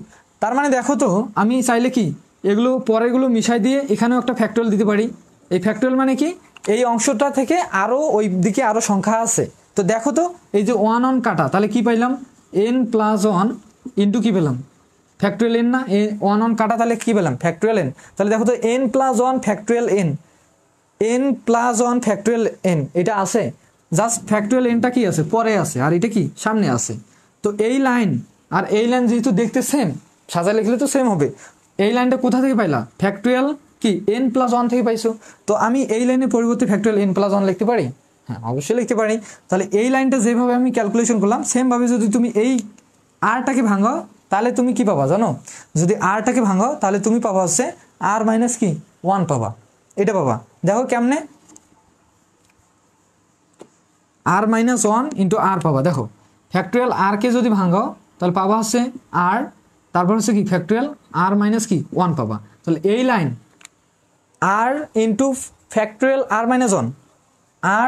তার মানে দেখো তো আমি চাইলে কি এগুলো পরেরগুলো মিশাই দিয়ে এখানেও একটা ফ্যাক্টরিয়াল দিতে পারি। এই ফ্যাক্টরিয়াল মানে কি এই অংশটা থেকে আরও ওই দিকে আরও সংখ্যা আছে। তো দেখো তো এই যে ওয়ান অন কাটা, তাহলে কি পাইলাম এন প্লাস ওয়ান ইন্টু কি পেলাম ফ্যাক্টরিয়াল এন না, ওয়ান অন কাটা তাহলে কি পেলাম ফ্যাক্টরিয়াল এন। তাহলে দেখো তো N plus one factorial N, N plus one factorial N এটা আছে, জাস্ট ফ্যাক্টরিয়াল এনটা কি আছে পরে আছে আর এটা কি সামনে আছে। তো এই লাইন আর এই লাইন যেহেতু দেখতে সেম, সাজা লিখলে তো সেম হবে। এই লাইনটা কোথা থেকে পাইলা ফ্যাক্টরিয়াল কি n+1 থেকে পাইছো। তো আমি এই লাইনের পরিবর্তে ফ্যাক্টরিয়াল n+1 লিখতে পারি? হ্যাঁ, অবশ্যই লিখতে পারি। তাহলে এই লাইনটা যেভাবে আমি ক্যালকুলেশন করলাম সেমভাবে যদি তুমি এই আরটাকে ভাঙাও তাহলে তুমি কি পাবা জানো? যদি আরটাকে ভাঙাও তাহলে তুমি পাবা হচ্ছে r মাইনাস কি 1 পাবা। এটা পাবা, দেখো কেমনে, r মাইনাস 1 ইন্টু r পাবা। দেখো ফ্যাক্টরিয়াল r কে যদি ভাঙাও তাহলে পাবা হচ্ছে r, তারপর হচ্ছে কি ফ্যাক্টরিয়াল r মাইনাস কি 1 পাবা। তাহলে এই line r into factorial r minus 1,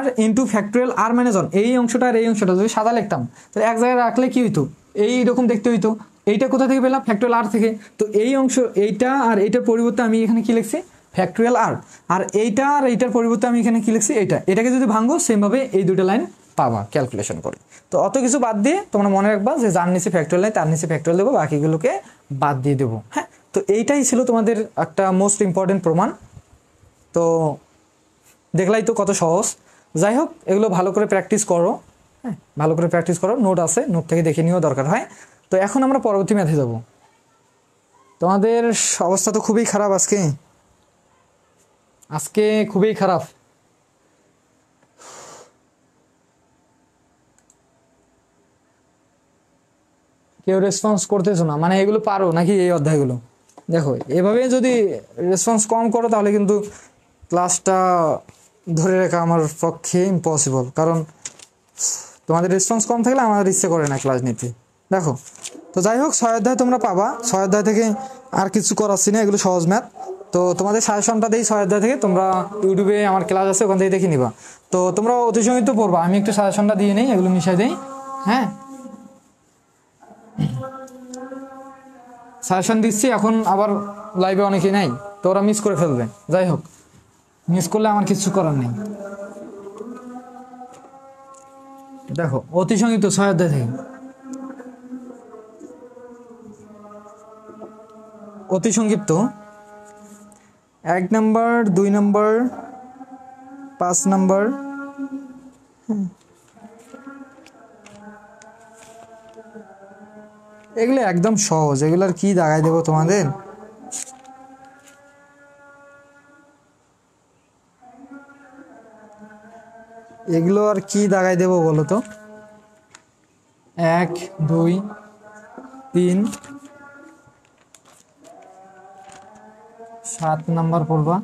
r into factorial r minus 1, এই অংশটা আর এই অংশটা যদি সাদা লিখতাম তাহলে এক জায়গায় রাখলে কি হইতো, এইরকম দেখতে হইতো। এইটা কোথা থেকে পেলাম? ফ্যাক্টরিয়াল r থেকে। তো এই অংশ এইটা আর এইটার পরিবর্তে আমি এখানে কি লিখছি? Factorial r। আর এইটা আর এইটার পরিবর্তে আমি এখানে কি লিখছি? এটাকে যদি ভাঙো সেমভাবে এই দুটো লাইন পাবা ক্যালকুলেশন করে। তো অত কিছু বাদ দিয়ে তোমরা মনে রাখবা যে যার নিচে ফ্যাক্টরিয়াল লাইন তার নিচে ফ্যাক্টরিয়াল দেবো, বাকিগুলোকে বাদ দিয়ে দেবো। হ্যাঁ, তো এইটাই ছিল তোমাদের একটা মোস্ট ইম্পর্টেন্ট প্রমাণ। তো দেখলাই তো কত সহজ। যাই হোক, এগুলো ভালো করে প্র্যাকটিস করো। হ্যাঁ, ভালো করে প্র্যাকটিস করো, নোট আছে, নোট থেকে দেখে নিও দরকার হয়। তো এখন আমরা পরবর্তী ম্যাথে যাব। তোমাদের অবস্থা তো খুবই খারাপ আজকে, আজকে খুবই খারাপ। কেউ রেসপন্স করতেছো না, মানে এগুলো পারো নাকি এই অধ্যায়গুলো? দেখো এভাবে যদি রেসপন্স কম করো তাহলে কিন্তু ক্লাসটা ধরে রাখা আমার পক্ষে ইম্পসিবল, কারণ তোমাদের রেসপন্স কম থাকলে আমার ইচ্ছে করে না ক্লাস নিতে। দেখো, তো যাই হোক 6 অধ্যায় তোমরা পাবা। 6 অধ্যায় থেকে আর কিছু করাচ্ছি না, এগুলো সহজ ম্যাথ। তো তোমাদের সাজেশনটা দিই 6 অধ্যায় থেকে, তোমরা ইউটিউবে আমার ক্লাস আছে ওখান থেকে দেখে নিবা। তো তোমরা অতি সঙ্গীত পড়বা, আমি একটু সাজেশনটা দিয়ে নেই, এগুলো মিশাই দিই। হ্যাঁ, সাজেশন দিচ্ছি, এখন আবার লাইভে অনেকেই নাই, তো ওরা মিস করে ফেলবে। যাই হোক, মিস করলে আমার কিছু করার নেই। দেখো অতি সংক্ষিপ্ত 6 অধ্যায় থেকে, অতি সংক্ষিপ্ত 1 নম্বর, 2 নম্বর, 5 নম্বর। এগুলো একদম সহজ, এগুলো আর কি দাগাই দেবো তোমাদের। এগুলো আর কি দাগাই দেবো বলো তো? 1, 2, 3, 7 নাম্বার পড়বা,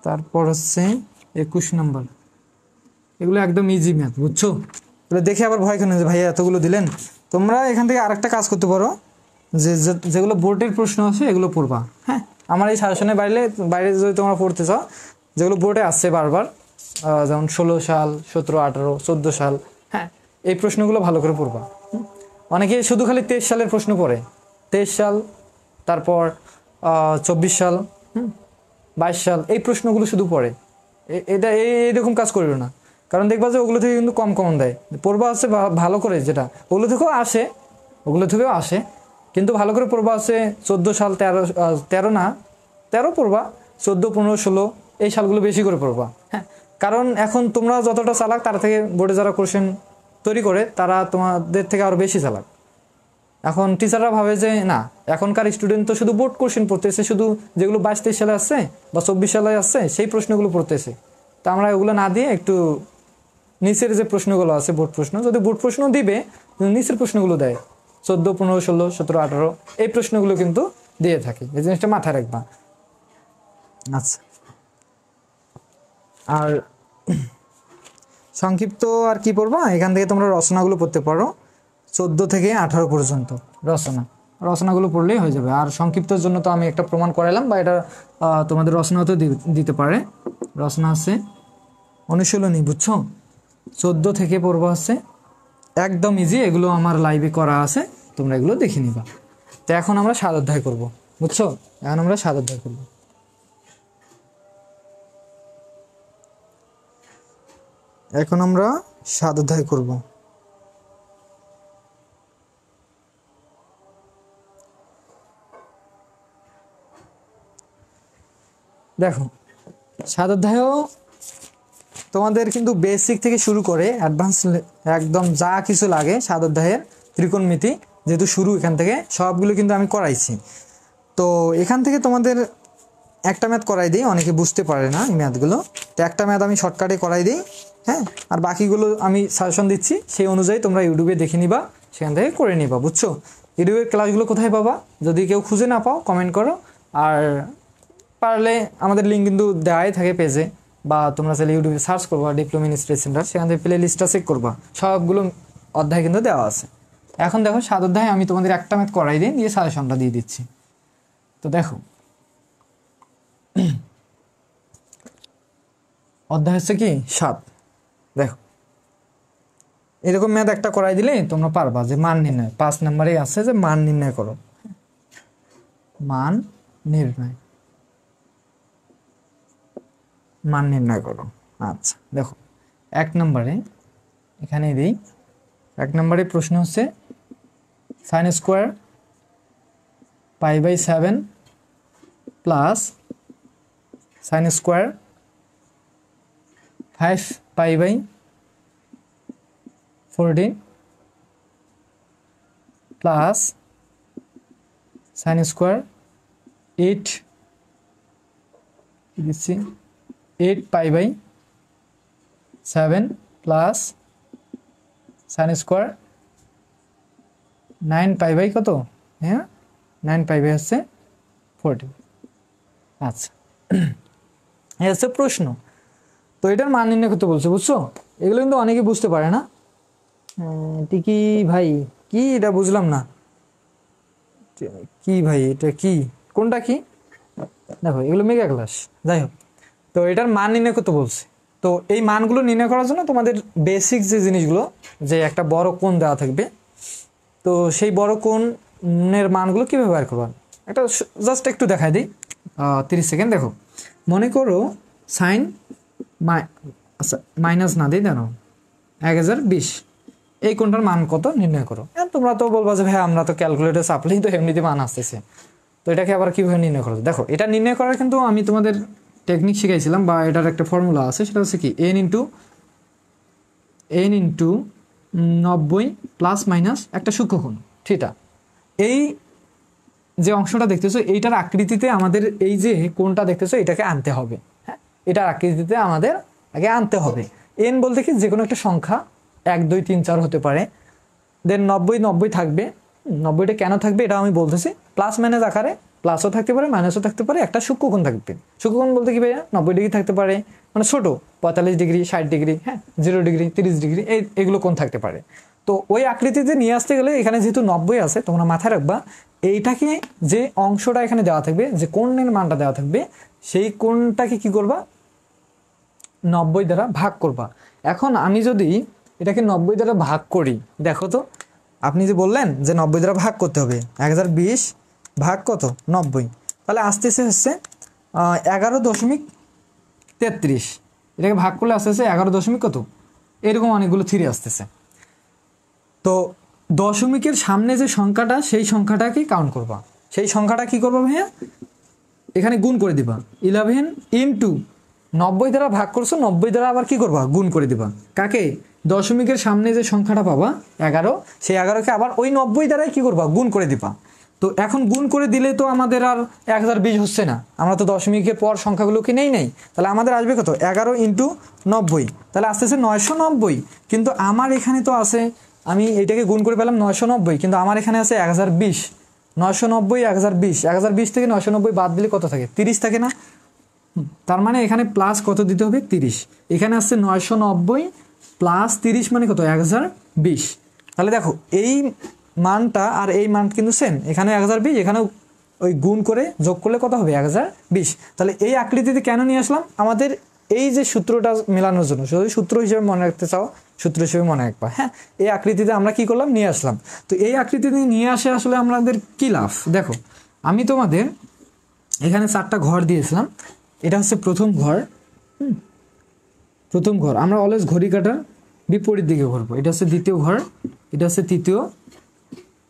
তারপর হচ্ছে 21 নাম্বার। এগুলো একদম ইজি ম্যাথ, বুঝছো? এগুলো দেখে আবার ভয় কেন যে ভাইয়া এতগুলো দিলেন। তোমরা এখান থেকে আরেকটা কাজ করতে পারো, যেগুলো বোর্ডের প্রশ্ন আছে এগুলো পড়বা। হ্যাঁ, আমার এই সাজেশনের বাইরে যদি তোমরা পড়তে চাও, যেগুলো বোর্ডে আসছে বারবার, যেমন 16 সাল, 17, 18, 14 সাল, হ্যাঁ, এই প্রশ্নগুলো ভালো করে পড়বা। অনেকে শুধু খালি 23 সালের প্রশ্ন পড়ে, 23 সাল, তারপর 24 সাল, 22 সাল, এই প্রশ্নগুলো শুধু পড়ে। এটা এইরকম কাজ করিও না, কারণ দেখবা যে ওগুলো থেকে কিন্তু কম কমন দেয়। পড়বা হচ্ছে ভালো করে, যেটা ওগুলো থেকেও আসে, কিন্তু ভালো করে পড়বা হচ্ছে 14 সাল, 13 না 13 পড়বা, 14, 15, 16 এই সালগুলো বেশি করে পড়বা। হ্যাঁ, কারণ এখন তোমরা যতটা চালাক তার থেকে বোর্ডে যারা কোশ্চেন তৈরি করে তারা তোমাদের থেকে আরও বেশি চালাক। এখন টিচাররা ভাবে যে না, এখনকার স্টুডেন্ট তো শুধু বোর্ড কোশ্চেন পড়তেছে, শুধু যেগুলো 22-23 সালে আসছে বা 24 সালে আসছে সেই প্রশ্নগুলো পড়তেছে। তো আমরা এগুলো না দিয়ে একটু নিচের যে প্রশ্নগুলো আছে বোর্ড প্রশ্ন, যদি বোর্ড প্রশ্ন দিবে নিচের প্রশ্নগুলো দেয়, 14, 15, 16, 17, 18 এই প্রশ্নগুলো কিন্তু দিয়ে থাকে। এই জিনিসটা মাথায় রাখবা। আচ্ছা, আর সংক্ষিপ্ত আর কি পড়বা, এখান থেকে তোমরা রচনাগুলো পড়তে পারো 14 থেকে 18 পর্যন্ত রচনাগুলো পড়লেই হয়ে যাবে। আর সংক্ষিপ্তর জন্য তো আমি একটা প্রমাণ করাইলাম, বা এটা তোমাদের রচনাতে দিতে পারে। রচনা আছে অনুশীলনী, বুঝছো? 14 থেকে পড়বা হচ্ছে একদম ইজি, এগুলো আমার লাইভে করা আছে, তোমরা এগুলো দেখে নিবা। তো এখন আমরা 7 অধ্যায় করবো, বুঝছো? এখন আমরা 7 অধ্যায় করবো। এখন আমরা 7 অধ্যায় করব। দেখো 7 অধ্যায়ও তোমাদের কিন্তু বেসিক থেকে শুরু করে অ্যাডভান্স একদম যা কিছু লাগে 7 অধ্যায়ের ত্রিকোণমিতি, যেহেতু শুরু এখান থেকে, সবগুলো কিন্তু আমি করাইছি। তো এখান থেকে তোমাদের একটা ম্যাথ করাই দিই, অনেকে বুঝতে পারে না এই ম্যাথগুলো, তো একটা ম্যাথ আমি শর্টকাটে করাই দিই, হ্যাঁ, আর বাকিগুলো আমি সাজেশন দিচ্ছি, সেই অনুযায়ী তোমরা ইউটিউবে দেখে নিবা, সেখান থেকে করে নিবা, বুঝছো? ইউটিউবের ক্লাসগুলো কোথায় পাবা, যদি কেউ খুঁজে না পাও কমেন্ট করো, আর পারলে আমাদের লিঙ্ক কিন্তু দেওয়াই থাকে পেজে, বা তোমরা চাইলে ইউটিউবে সার্চ করবা ডিপ্লোমা ইন স্ট্রেস সেন্টার, সেখান থেকে প্লে লিস্টটা চেক করবা, সবগুলো অধ্যায় কিন্তু দেওয়া আছে। এখন দেখো 7 অধ্যায় আমি তোমাদের একটা ম্যাথ করাই দিই, দিয়ে সাজেশনটা দিয়ে দিচ্ছি। তো দেখো অধ্যায় হচ্ছে কি 7, দেখো এরকম ম্যাথ একটা করাই দিলে তোমরা পারবা যে মান নির্ণয়, 5 নম্বরে আছে যে মান নির্ণয় করো, মান নির্ণয়, মান নির্ণয় করো। আচ্ছা দেখো 1 নম্বরে এখানে দিই, 1 নম্বরে প্রশ্ন হচ্ছে sin square π/7 plus sin square 5π/14 plus sin square 8π/7 plus sin square 9π/ কত, হ্যাঁ 9π/ হচ্ছে 14। আচ্ছা এই হচ্ছে প্রশ্ন। তো এটার মান নির্ণয় করতে বলছে, বুঝছো? এগুলো কিন্তু অনেকে বুঝতে পারে না, কি ভাই কি এটা বুঝলাম না, কি ভাই এটা কি, কোনটা কি, দেখো এগুলো মেগা ক্লাস, যাই হোক। তো এটার মান নির্ণয় করতে বলছে, তো এই মানগুলো নির্ণয় করার জন্য তোমাদের বেসিক যে জিনিসগুলো, যে একটা বড় কোণ দেওয়া থাকবে, তো সেই বড় কোণের মানগুলো কীভাবে বের করবা, একটা জাস্ট একটু দেখাই দিই, 30 সেকেন্ড। দেখো মনে করো সাইন আচ্ছা মাইনাস না দিই, জানো 1020, এই কোণটার মান কত নির্ণয় করো। তোমরা তো বলবা যে ভাই আমরা তো ক্যালকুলেটর চাপলেই তো এমনিতে মান আসতেছে, তো এটাকে আবার কীভাবে নির্ণয় করো। দেখো এটা নির্ণয় করার কিন্তু আমি তোমাদের টেকনিক শিখাইছিলাম, বা এটার একটা ফর্মুলা আছে, সেটা হচ্ছে কি n ইন্টু 90 প্লাস মাইনাস একটা সূক্ষ্মকোণ থিটা। এই যে অংশটা দেখতেছো এইটার আকৃতিতে আমাদের এই যে কোণটা দেখতেছো এটাকে আনতে হবে, হ্যাঁ এটার আকৃতিতে আমাদের আগে আনতে হবে। n বলতে কি যে কোনো একটা সংখ্যা 1 2 3 4 হতে পারে, দেন 90 থাকবে, 90টা কেন থাকবে এটা আমি বলতেছি, প্লাস মাইনাস আকারে, প্লাসও থাকতে পারে মাইনাসও থাকতে পারে, একটা সূক্ষ্মকোণ থাকবে। সূক্ষ্মকোণ বলতে কি ভাইয়া 90 ডিগ্রি থাকতে পারে, মানে ছোট 45 ডিগ্রি 60 ডিগ্রি, হ্যাঁ 0 ডিগ্রি 30 ডিগ্রি, এইগুলো কোণ থাকতে পারে। তো ওই আকৃতিতে নিয়ে আসতে গেলে এখানে যেহেতু 90 আছে, তোমরা মাথায় রাখবা এইটাকে, যে অংশটা এখানে দেওয়া থাকবে, যে কোণের মানটা দেওয়া থাকবে, সেই কোণটাকে কি করবা 90 দ্বারা ভাগ করবা। এখন আমি যদি এটাকে 90 দ্বারা ভাগ করি, দেখো তো আপনি যে বললেন যে 90 দ্বারা ভাগ করতে হবে, 1020 ভাগ কত 90, তাহলে আসতেছে হচ্ছে 11.33, এটাকে ভাগ করলে আসতেছে 11 কত, এরকম অনেকগুলো 3 আসতেছে। তো দশমিকের সামনে যে সংখ্যাটা, সেই সংখ্যাটাকে কাউন্ট করবা, সেই সংখ্যাটা কি করবা ভাইয়া, এখানে গুণ করে দিবা, 11 ইন্টু 90 দ্বারা ভাগ করছো, 90 দ্বারা আবার কি করবা গুণ করে দিবা, কাকে, দশমিকের সামনে যে সংখ্যাটা পাবা 11, সেই 11কে আবার ওই 90 দ্বারাই কি করবা গুণ করে দিবা। তো এখন গুণ করে দিলে তো আমাদের আর 1020 হচ্ছে না, আমরা তো দশমিকের পর সংখ্যাগুলোকে নেই, তাহলে আমাদের আসবে কত 11 ইন্টু 90, তাহলে আসতেছে 990। কিন্তু আমার এখানে তো আছে, আমি এটাকে গুণ করে পেলাম 990, কিন্তু আমার এখানে আছে 1020, 990 1020 থেকে 990 বাদ দিলে কত থাকে 30 থাকে না, তার মানে এখানে প্লাস কত দিতে হবে 30, এখানে আসছে 990 প্লাস 30 মানে কত 1020। তাহলে দেখো এই মানটা আর এই মান কিন্তু সেম, এখানে 1020, এখানেও ওই গুণ করে যোগ করলে কত হবে 1020। তাহলে এই আকৃতিতে কেন নিয়ে আসলাম, আমাদের এই যে সূত্রটা মেলানোর জন্য, যদি সূত্র হিসেবে মনে রাখতে চাও সূত্র হিসেবে মনে রাখবা, হ্যাঁ এই আকৃতিতে আমরা কি করলাম নিয়ে আসলাম। তো এই আকৃতিতে নিয়ে আসে আসলে আমাদের কি লাভ, দেখো আমি তোমাদের এখানে 4টা ঘর দিয়েছিলাম, এটা হচ্ছে প্রথম ঘর, প্রথম ঘর আমরা অলওয়েজ ঘড়ি কাটার বিপরীত দিকে ঘুরবো, এটা হচ্ছে দ্বিতীয় ঘর, এটা হচ্ছে তৃতীয়,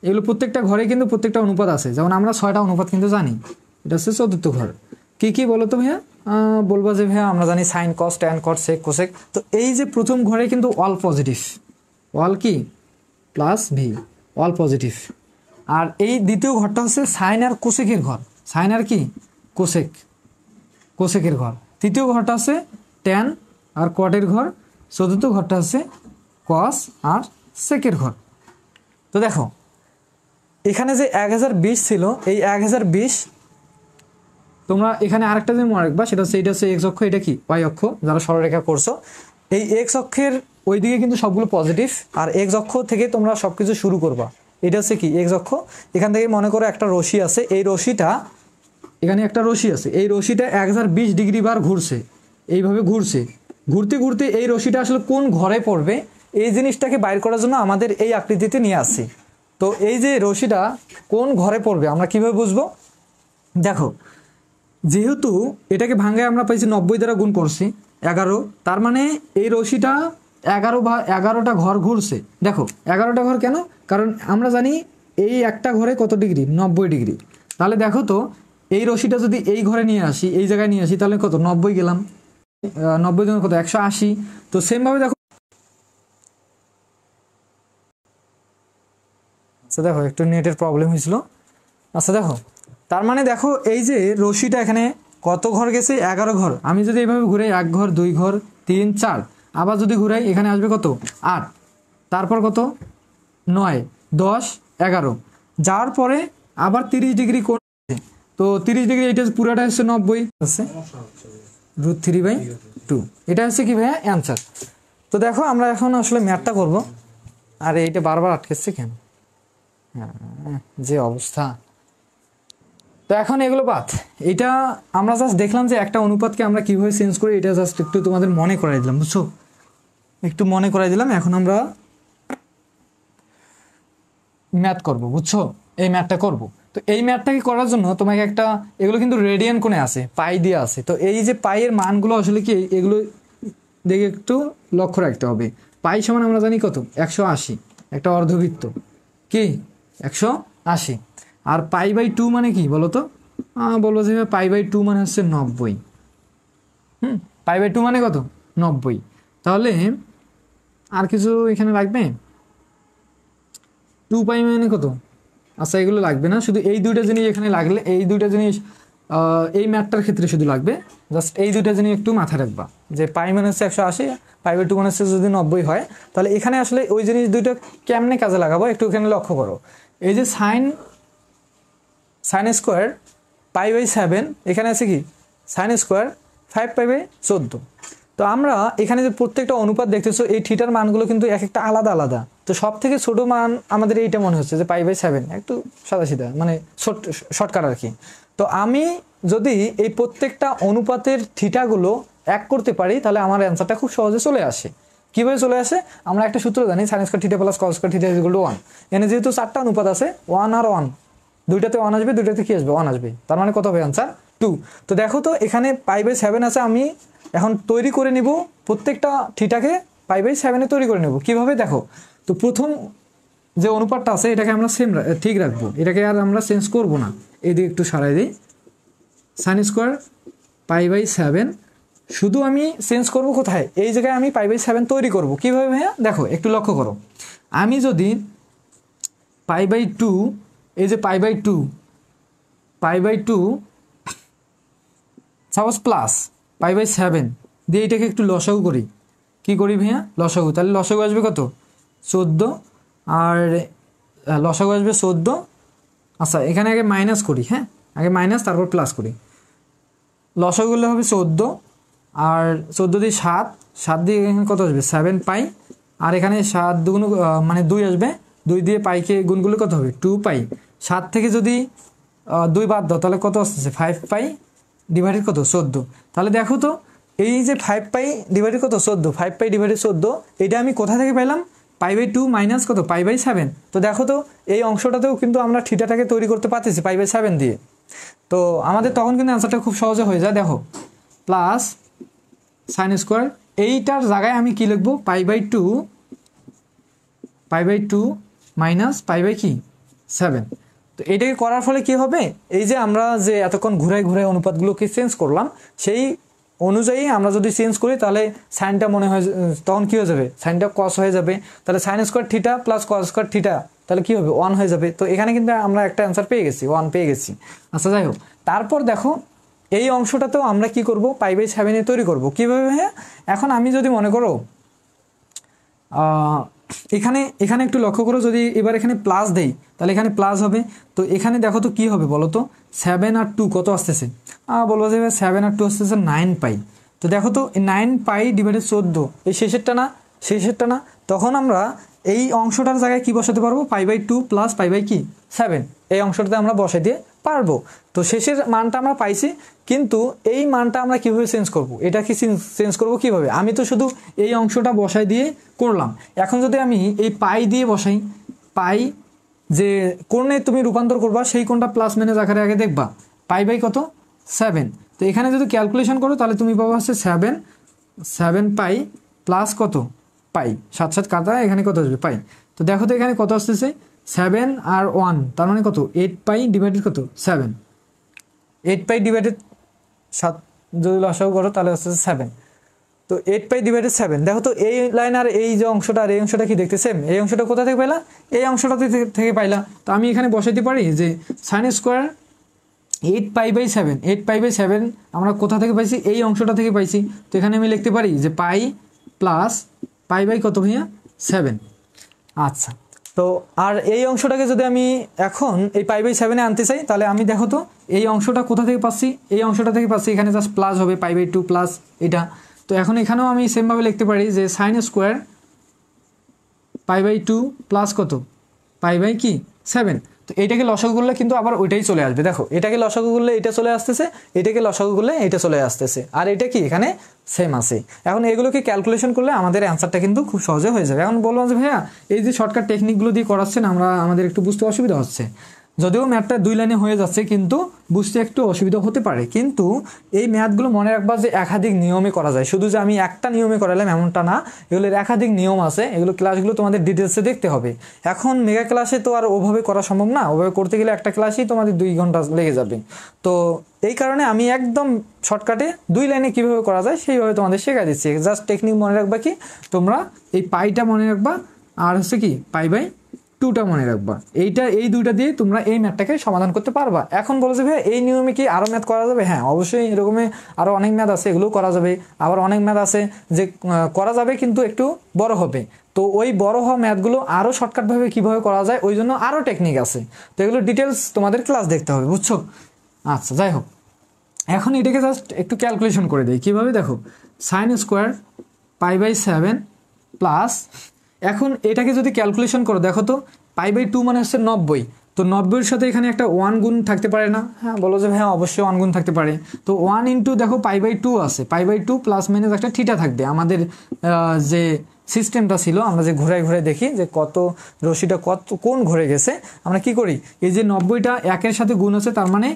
এগুলো প্রত্যেকটা ঘরে কিন্তু প্রত্যেকটা অনুপাত আছে, যেমন আমরা 6টা অনুপাত কিন্তু জানি। এটা হচ্ছে চতুর্থ ঘর, কি বলো তো ভাইয়া, বলবা যে ভাইয়া আমরা জানি sine cos tan cot sec cosec. তো এই যে প্রথম ঘরে কিন্তু অল পজিটিভ, অল কি প্লাস ভি, অল পজিটিভ। আর এই দ্বিতীয় ঘরটা হচ্ছে সাইন আর কোসেকের ঘর, সাইন আর কি কোসেক, কোসেকের ঘর। তৃতীয় ঘরটা আছে ট্যান আর কটের ঘর। চতুর্থ ঘরটা আছে কস আর সেকের ঘর। তো দেখো এখানে যে 1020 ছিল, এই 1020 তোমরা এখানে আরেকটা জিনিস মনে রাখবা, সেটা হচ্ছে এটা হচ্ছে এক্স অক্ষ, এটা কি ওয়াই অক্ষ। যারা সরলরেখা করছো, এই এক্স অক্ষের ওইদিকে কিন্তু সবগুলো পজিটিভ, আর এক্স অক্ষ থেকে তোমরা সব কিছু শুরু করবা। এটা হচ্ছে কি এক্স অক্ষ। এখান থেকে মনে করো একটা রশি আছে, এই রশিটা এখানে একটা রশি আছে, এই রশিটা 1020 ডিগ্রি বার ঘুরছে, এইভাবে ঘুরছে। ঘুরতে ঘুরতে এই রশিটা আসলে কোন ঘরে পড়বে, এই জিনিসটাকে বাইর করার জন্য আমাদের এই আকৃতিতে নিয়ে আসছি। তো এই যে রশিটা কোন ঘরে পড়বে আমরা কিভাবে বুঝবো? দেখো, যেহেতু এটাকে ভাঙায় আমরা পাইছি 90 দ্বারা গুণ করছি 11, তার মানে এই রশিটা 11টা ঘর ঘুরছে। দেখো 11টা ঘর কেন? কারণ আমরা জানি এই একটা ঘরে কত ডিগ্রি, 90 ডিগ্রি। তাহলে দেখো তো এই রশিটা যদি এই ঘরে নিয়ে আসি, এই জায়গায় নিয়ে আসি, তাহলে কত 90 গেলাম, 90 জন কত 180। তো সেমভাবে দেখো, আচ্ছা দেখো একটু নেটের প্রবলেম হয়েছিল। আচ্ছা দেখো, তার মানে দেখো এই যে রশিটা এখানে কত ঘর গেছে, 11 ঘর। আমি যদি এইভাবে ঘুরাই 1 ঘর 2 ঘর 3 4, আবার যদি ঘুরাই এখানে আসবে কত 8, তারপর কত 9 10 11, যার পরে আবার 30 ডিগ্রি কোণ। তো 30 ডিগ্রি, এটা পুরোটা হচ্ছে 90 আছে √3/2। এটা হচ্ছে কি ভাইয়া অ্যান্সার। তো দেখো আমরা এখন আসলে ম্যাথটা করব। আর এইটা বারবার আটকেছে কেন, যে অবস্থা। তো এখন এগুলো বাদ, এটা আমরা জাস্ট দেখলাম যে একটা অনুপাতকে আমরা কিভাবে চেঞ্জ করি, এটা জাস্ট একটু তোমাদের মনে করাই দিলাম, বুঝছো? একটু মনে করাই দিলাম। এখন আমরা ম্যাথ করব, বুঝছো? এই ম্যাথটা করব। তো এই ম্যাথটাকে করার জন্য তোমাকে একটা, এগুলো কিন্তু রেডিয়ান কোণে আছে, পাই দিয়ে আছে। তো এই যে পাইয়ের মানগুলো আসলে কি, এগুলো দেখে একটু লক্ষ্য রাখতে হবে। পাই সমান আমরা জানি কত 180, একটা অর্ধবৃত্ত কি 180। আর π/2 মানে কি বলো তো? বলবো যে π/2 মানে হচ্ছে 90। π/2 মানে কত 90। তাহলে আর কিছু এখানে লাগবে, 2π মানে কত? আচ্ছা এগুলো লাগবে না, শুধু এই দুইটা জিনিস এখানে লাগলে, এই দুইটা জিনিস এই ম্যাথটার ক্ষেত্রে শুধু লাগবে। জাস্ট এই দুইটা জিনিস একটু মাথায় রাখবা, যে পাই মানে হচ্ছে 180, π/2 মানে হচ্ছে যদি 90 হয়, তাহলে এখানে আসলে ওই জিনিস দুইটা কেমনে কাজে লাগাবো একটু এখানে লক্ষ্য করো। এই যে সাইন স্কোয়ার π/7, এখানে আছে কি সাইন স্কোয়ার 5π/14। তো আমরা এখানে যে প্রত্যেকটা অনুপাত দেখতেছো, এই থিটার মানগুলো কিন্তু এক একটা আলাদা আলাদা। তো সব থেকে ছোট মান আমাদের এইটা মনে হচ্ছে যে π/7, একটু সাদাসিধা মানে শর্টকাট আর কি। তো আমি যদি এই প্রত্যেকটা অনুপাতের থিটাগুলো এক করতে পারি, তাহলে আমার অ্যান্সারটা খুব সহজে চলে আসে। কীভাবে চলে আসে? আমরা একটা সূত্র জানি, sine square theta plus cos square theta equal to 1। এখানে যেহেতু 4টা অনুপাত আছে, 1 আর 1, দুইটাতে 1 আসবে, দুইটাতে কি আসবে 1 আসবে, তার মানে কত হবে অ্যান্সার 2। তো দেখো তো এখানে π/7 আছে, আমি এখন তৈরি করে নিব প্রত্যেকটা থিটাকে π/7 তৈরি করে নেব। কিভাবে দেখো তো, প্রথম যে অনুপাতটা আছে এটাকে আমরা সেম ঠিক রাখবো, এটাকে আর আমরা চেঞ্জ করব না। এদিকে একটু সারাই দিই, সাইন স্কোয়ার π/7, শুধু আমি চেঞ্জ করব কোথায়, এই জায়গায় আমি π/7 তৈরি করব। কিভাবে ভাইয়া দেখো একটু লক্ষ্য করো, আমি যদি π/2, এই যে π/2 সাপোজ প্লাস π/7 দিয়ে এটাকে একটু লসাগু করি। কি করি ভাইয়া? লসাগু। তাহলে লসাগু আসবে কত 14, আর লসাগু আসবে 14। আচ্ছা এখানে আগে মাইনাস করি, হ্যাঁ আগে মাইনাস তারপর প্লাস করি। লসাগু করলে হবে 14, আর 14 দিয়ে 7 দিয়ে এখানে কত আসবে 7π, আর এখানে 7 দুগুণ মানে 2 আসবে, 2 দিয়ে পাইকে গুণ করলে কত হবে 2π। 7 থেকে যদি 2 বাদ দাও তাহলে কত আসতেছে 5π ডিভাইডেড কত 14। তাহলে দেখো তো এই যে 5π ডিভাইডেড কত 14, 5π ডিভাইডেড 14, এটা আমি কোথা থেকে পেলাম? π/2 মাইনাস কত π/7। তো দেখো তো এই অংশটাতেও কিন্তু আমরা থিটাটাকে তৈরি করতে পারতেছি π/7 দিয়ে। তো আমাদের তখন কিন্তু অ্যান্সারটা খুব সহজে হয়ে যায়। দেখো প্লাস সাইন স্কোয়ার, এইটার জায়গায় আমি কি লিখবো π/2 মাইনাস π/7। তো এটাকে করার ফলে কি হবে, এই যে আমরা যে এতক্ষণ ঘুরাই ঘুরাই অনুপাতগুলোকে চেঞ্জ করলাম, সেই অনুযায়ী আমরা যদি চেঞ্জ করি তাহলে সাইনটা মনে হয় তখন কি হয়ে যাবে, সাইনটা কস হয়ে যাবে। তাহলে sine square theta plus cos square theta তাহলে কি হবে 1 হয়ে যাবে। তো এখানে কিন্তু আমরা একটা অ্যান্সার পেয়ে গেছি, 1 পেয়ে গেছি। আচ্ছা যাই হোক, তারপর দেখো এই অংশটাতেও আমরা কি করব, π/7 তৈরি করব কিভাবে? হ্যাঁ, এখন আমি যদি মনে করো এখানে এখানে একটু লক্ষ্য করো, যদি এবার এখানে প্লাস দেই তাহলে এখানে প্লাস হবে। তো এখানে দেখো তো কি হবে বলো তো, 7 আর 2 কত আসতেছে? বলবো যে 7 আর 2 আসতেছে 9π। তো দেখো তো 9π / 14, এই শেষেরটা না, শেষেরটা না, তখন আমরা এই অংশটার জায়গায় কি বসাতে পারবো, π/2 প্লাস π/7 এই অংশটাতে আমরা বসাই দিয়ে পারবো। তো শেষের মানটা আমরা পাইছি, কিন্তু এই মানটা আমরা কিভাবে চেঞ্জ করব, এটা কি চেঞ্জ করব কিভাবে? আমি তো শুধু এই অংশটা বসাই দিয়ে করলাম। এখন যদি আমি এই পাই দিয়ে বসাই, পাই যে কোণে তুমি রূপান্তর করবা সেই কোণটা প্লাস মাইনাস আকারে আগে দেখবা, π/কত 7। তো এখানে যদি ক্যালকুলেশন করো তাহলে তুমি পাবো হচ্ছে 7π প্লাস কত পাই, 7 7 কাটা, এখানে কত আসবে পাই। তো দেখো তো এখানে কত আসতেছে 7 আর 1, তার মানে কত 8π / কত 7, 8π / 7 যদি লসাগু করো তাহলে আসতেছে 7। তো 8π / 7, দেখো তো এই লাইন আর এই যে অংশটা আর এই অংশটা কি দেখতে সেম? এই অংশটা কোথা থেকে পাইলা, এই অংশটা থেকে পাইলা। তো আমি এখানে বসাইতে পারি যে sin স্কোয়ার 8π/7, 8π/7 আমরা কোথা থেকে পাইছি, এই অংশটা থেকে পাইছি। তো এখানে আমি লিখতে পারি যে পাই প্লাস π/, কত ভাইয়া 7। আচ্ছা, তো আর এই অংশটাকে যদি আমি এখন এই π/7 আনতে চাই তাহলে আমি দেখো তো এই অংশটা কোথা থেকে পাচ্ছি, এই অংশটা থেকে পাচ্ছি, এখানে জাস্ট প্লাস হবে π/2 প্লাস এটা। তো এখন এখানেও আমি সেমভাবে লিখতে পারি যে sin স্কোয়ার π/2 প্লাস কত π/কি 7। তো এটাকে লসাগু করলে কিন্তু আবার ওইটাই চলে আসবে, দেখো এটাকে লসাগু করলে এটা চলে আসতেছে, এটাকে লসাগু করলে এটা চলে আসতেছে, আর এটা কি এখানে সেম আছে। এখন এগুলোকে ক্যালকুলেশন করলে আমাদের অ্যান্সারটা কিন্তু খুব সহজে হয়ে যাবে। এখন বললাম যে ভাইয়া এই যে শর্টকাট টেকনিকগুলো দিয়ে করাচ্ছেন আমাদের একটু বুঝতে অসুবিধা হচ্ছে, যদিও ম্যাথটা 2 লাইনে হয়ে যাচ্ছে কিন্তু বুঝতে একটু অসুবিধা হতে পারে। কিন্তু এই ম্যাথগুলো মনে রাখবা যে একাধিক নিয়মে করা যায়, শুধু যে আমি একটা নিয়মে করালাম এমনটা না, এগুলোর একাধিক নিয়ম আছে, এগুলো ক্লাসগুলো তোমাদের ডিটেলসে দেখতে হবে। এখন মেগা ক্লাসে তো আর ওভাবে করা সম্ভব না, ওভাবে করতে গেলে একটা ক্লাসেই তোমাদের 2 ঘন্টা লেগে যাবে। তো এই কারণে আমি একদম শর্টকাটে 2 লাইনে কীভাবে করা যায় সেইভাবে তোমাদের শেখাই দিচ্ছি। জাস্ট টেকনিক মনে রাখবা কি, তোমরা এই পাইটা মনে রাখবা আর হচ্ছে কি π/2টা মনে রাখবা, এই দুইটা দিয়ে তোমরা এই ম্যাথটাকে সমাধান করতে পারবা। এখন বলো যে ভাই এই নিয়মে কি আরও ম্যাথ করা যাবে? হ্যাঁ অবশ্যই, এরকমই আরও অনেক ম্যাথ আছে, এগুলোও করা যাবে। আবার অনেক ম্যাথ আছে যে করা যাবে কিন্তু একটু বড় হবে, তো ওই বড় হওয়া ম্যাথগুলো আরও শর্টকাটভাবে কীভাবে করা যায় ওই জন্য আরও টেকনিক আছে। তো এগুলো ডিটেলস তোমাদের ক্লাস দেখতে হবে, বুঝছো? আচ্ছা যাই হোক, এখন এটাকে জাস্ট একটু ক্যালকুলেশন করে দিই কীভাবে। দেখো sin স্কোয়ার π/7 প্লাস, এখন এটাকে যদি ক্যালকুলেশন করো দেখো তো π/2 মানে হচ্ছে 90। তো 90-এর সাথে এখানে একটা 1 গুণ থাকতে পারে না? হ্যাঁ বলো যে হ্যাঁ অবশ্যই 1 গুণ থাকতে পারে। তো 1 ইন্টু দেখো π/2 আছে, π/2 প্লাস মাইনাস একটা থিটা থাকবে। আমাদের যে সিস্টেমটা ছিল, আমরা যে ঘুরে ঘুরে দেখি যে কত রশিটা কোন ঘুরে গেছে, আমরা কি করি, এই যে 90টা 1-এর সাথে গুণ আছে, তার মানে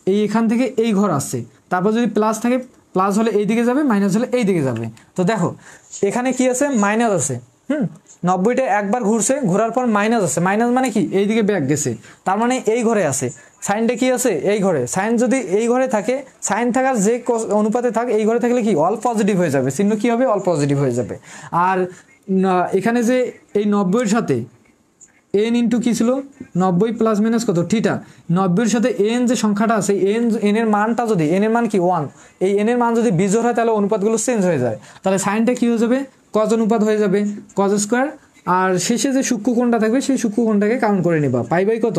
এখান থেকে এই ঘর আসছে, তারপর যদি প্লাস থাকে প্লাস হলে এই দিকে যাবে, মাইনাস হলে এই দিকে যাবে। তো দেখো এখানে কি আছে, মাইনাস আছে। 90টা একবার ঘুরছে, ঘোরার পর মাইনাস আছে, মাইনাস মানে কি এইদিকে ব্যাক গেছে, তার মানে এই ঘরে আছে। সাইনটা কি আছে, এই ঘরে। সাইন যদি এই ঘরে থাকে, সাইন থাকার যে অনুপাতে থাক, এই ঘরে থাকলে কি অল পজিটিভ হয়ে যাবে, চিহ্ন কি হবে, অল পজিটিভ হয়ে যাবে। আর এখানে যে এই 90-এর সাথে এন ইন্টু কী ছিল, 90 প্লাস মাইনাস কত থিটা, 90-এর সাথে এন যে সংখ্যাটা আছে, এনের মানটা যদি, এনের মান কি 1, এই এনের মান যদি বিজোড় হয় তাহলে অনুপাতগুলো চেঞ্জ হয়ে যায়, তাহলে সাইনটা কী হয়ে যাবে, কজ অনুপাত হয়ে যাবে, কজ স্কোয়ার। আর শেষে যে সূক্ষ্মকোণটা থাকবে সেই সূক্ষ্মকোণটাকে কাউন্ট করে নিবা, π/, কত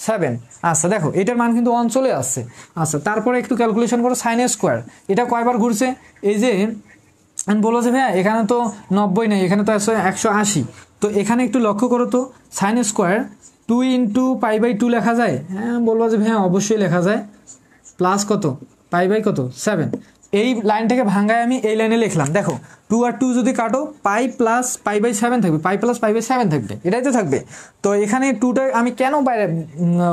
7। আচ্ছা দেখো এটার মান কিন্তু 1 চলে আসছে। আচ্ছা তারপরে একটু ক্যালকুলেশন করো sin স্কোয়ার, এটা কয়বার ঘুরছে, এই যে বলো যে ভাইয়া এখানে তো 90 নেই, এখানে তো আছে 180। তো এখানে একটু লক্ষ্য করো তো, sin স্কোয়ার 2 ইন্টু π/2 লেখা যায়? হ্যাঁ বলবো যে ভাইয়া অবশ্যই লেখা যায়, প্লাস কত π/, কত 7। এই লাইনটাকে ভাঙায় আমি এই লাইনে লিখলাম, দেখো 2 আর 2 যদি কাটো, পাই প্লাস π/7 থাকবে, পাই প্লাস π/7 থাকবে, এটাই তো থাকবে। তো এখানে 2টা আমি কেন বাইরে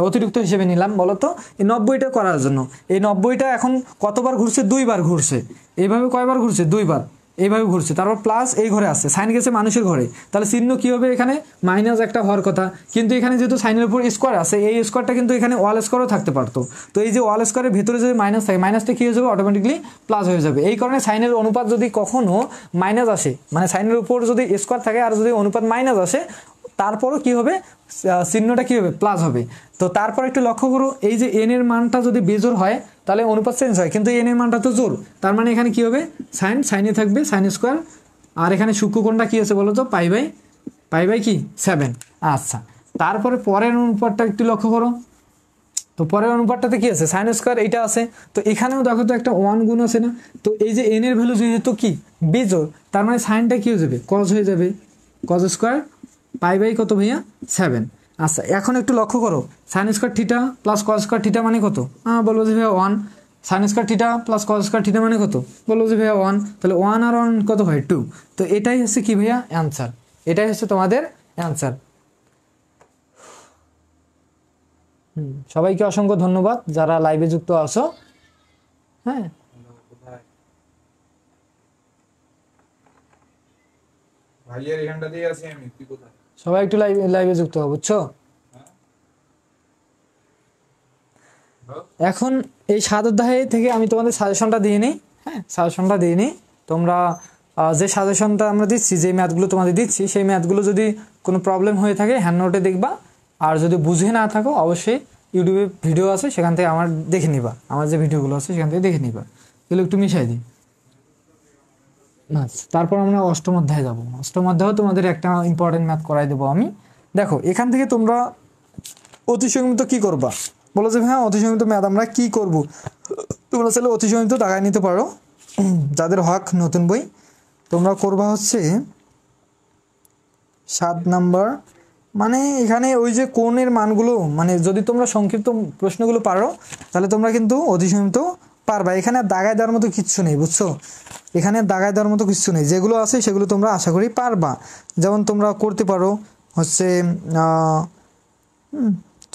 অতিরিক্ত হিসেবে নিলাম বলো তো, এই 90টা করার জন্য। এই 90টা এখন কতবার ঘুরছে, 2 বার ঘুরছে। এইভাবে কয়বার ঘুরছে, 2 বার এইভাবে ঘুরছে, তারপর প্লাস এই ঘরে আসছে, সাইন গেছে মানুষের ঘরে, তাহলে চিহ্ন কী হবে, এখানে মাইনাস একটা হওয়ার কথা, কিন্তু এখানে যেহেতু সাইনের উপর স্কোয়ার আছে, এই স্কোয়ারটা কিন্তু এখানে ওয়াল স্কোয়ারও থাকতে পারতো। তো এই যে ওয়াল স্কোয়ারের ভেতরে যদি মাইনাস থাকে, মাইনাসটা কী হয়ে যাবে, অটোমেটিকলি প্লাস হয়ে যাবে। এই কারণে সাইনের অনুপাত যদি কখনো মাইনাস আসে, মানে সাইনের উপর যদি স্কোয়ার থাকে আর যদি অনুপাত মাইনাস আসে, তারপরও কি হবে, চিহ্নটা কি হবে, প্লাস হবে। তো তারপর একটু লক্ষ্য করো, এই যে এন এর মানটা যদি বেজোড় হয় তাহলে অনুপাত চেঞ্জ হয়, কিন্তু এন এর মানটা তো জোড়, তার মানে এখানে কি হবে, সাইনে থাকবে সাইন স্কোয়ার, আর এখানে সূক্ষ্মকোণটা কি আছে বলো তো, পাই বাই কি 7। আচ্ছা, তারপরে পরের অনুপাতটা একটু লক্ষ্য করো, তো পরের অনুপাতটাতে কি আছে, সাইন স্কোয়ার এইটা আছে, তো এখানেও দেখো তো একটা 1 গুণ আছে না, তো এই যে এন এর ভ্যালু যেহেতু কি বেজোড়, তার মানে সাইনটা কি হয়ে যাবে, কজ হয়ে যাবে, কজ স্কোয়ার পাই বাই কত ভাইয়া 7। আচ্ছা, এখন একটু লক্ষ্য করো, sine square theta plus cos square theta মানে কত, বলবো যে ভাইয়া 1, sine square theta plus cos square theta মানে কত, বলবো যে ভাইয়া 1, তাহলে 1 আর 1 কত হয় 2। তো এটাই হচ্ছে কি ভাইয়া অ্যান্সার, এটাই হচ্ছে তোমাদের অ্যান্সার। সবাইকে অসংখ্য ধন্যবাদ যারা লাইভে যুক্ত আছো। হ্যাঁ, ভাইয়ের এখানটা দিয়ে আছি আমি, তুই কোথায়? সবাই একটু লাইভে যুক্ত হও, বুঝছো। এখন এই 7 অধ্যায় থেকে আমি তোমাদের সাজেশনটা দিয়ে নিই। হ্যাঁ, সাজেশনটা দিয়ে নিই। তোমরা যে সাজেশনটা আমরা দিচ্ছি, যে ম্যাথগুলো তোমাদের দিচ্ছি, সেই ম্যাথগুলো যদি কোনো প্রবলেম হয়ে থাকে হ্যান্ড নোটে দেখবা, আর যদি বুঝে না থাকো অবশ্যই ইউটিউবে ভিডিও আছে, সেখান থেকে আমার দেখে নিবা, আমার যে ভিডিওগুলো আছে সেখান থেকে দেখে নিবা, এগুলো একটু মিশাই দিই। আচ্ছা, তারপর আমরা অষ্টম অধ্যায়ে যাবো। অষ্টম অধ্যায়েও তোমাদের একটা ইম্পর্টেন্ট ম্যাথ করাই দেবো আমি। দেখো, এখান থেকে তোমরা অতিসংমিত কি করবা, বলো যে হ্যাঁ অতিসংমিত ম্যাথ আমরা কি করব, তোমরা চাইলে অতিসংমিত দাগায় নিতে পারো, যাদের হক নতুন বই। তোমরা করবা হচ্ছে 7 নাম্বার, মানে এখানে ওই যে কোণের মানগুলো, মানে যদি তোমরা সংক্ষিপ্ত প্রশ্নগুলো পারো তাহলে তোমরা কিন্তু অতিসংমিত পারবা। এখানে আর দাগায় দেওয়ার মতো কিচ্ছু নেই, বুঝছো, এখানে দাগায় দেওয়ার মতো কিছু নেই, যেগুলো আছে সেগুলো তোমরা আশা করি পারবা। যেমন তোমরা করতে পারো হচ্ছে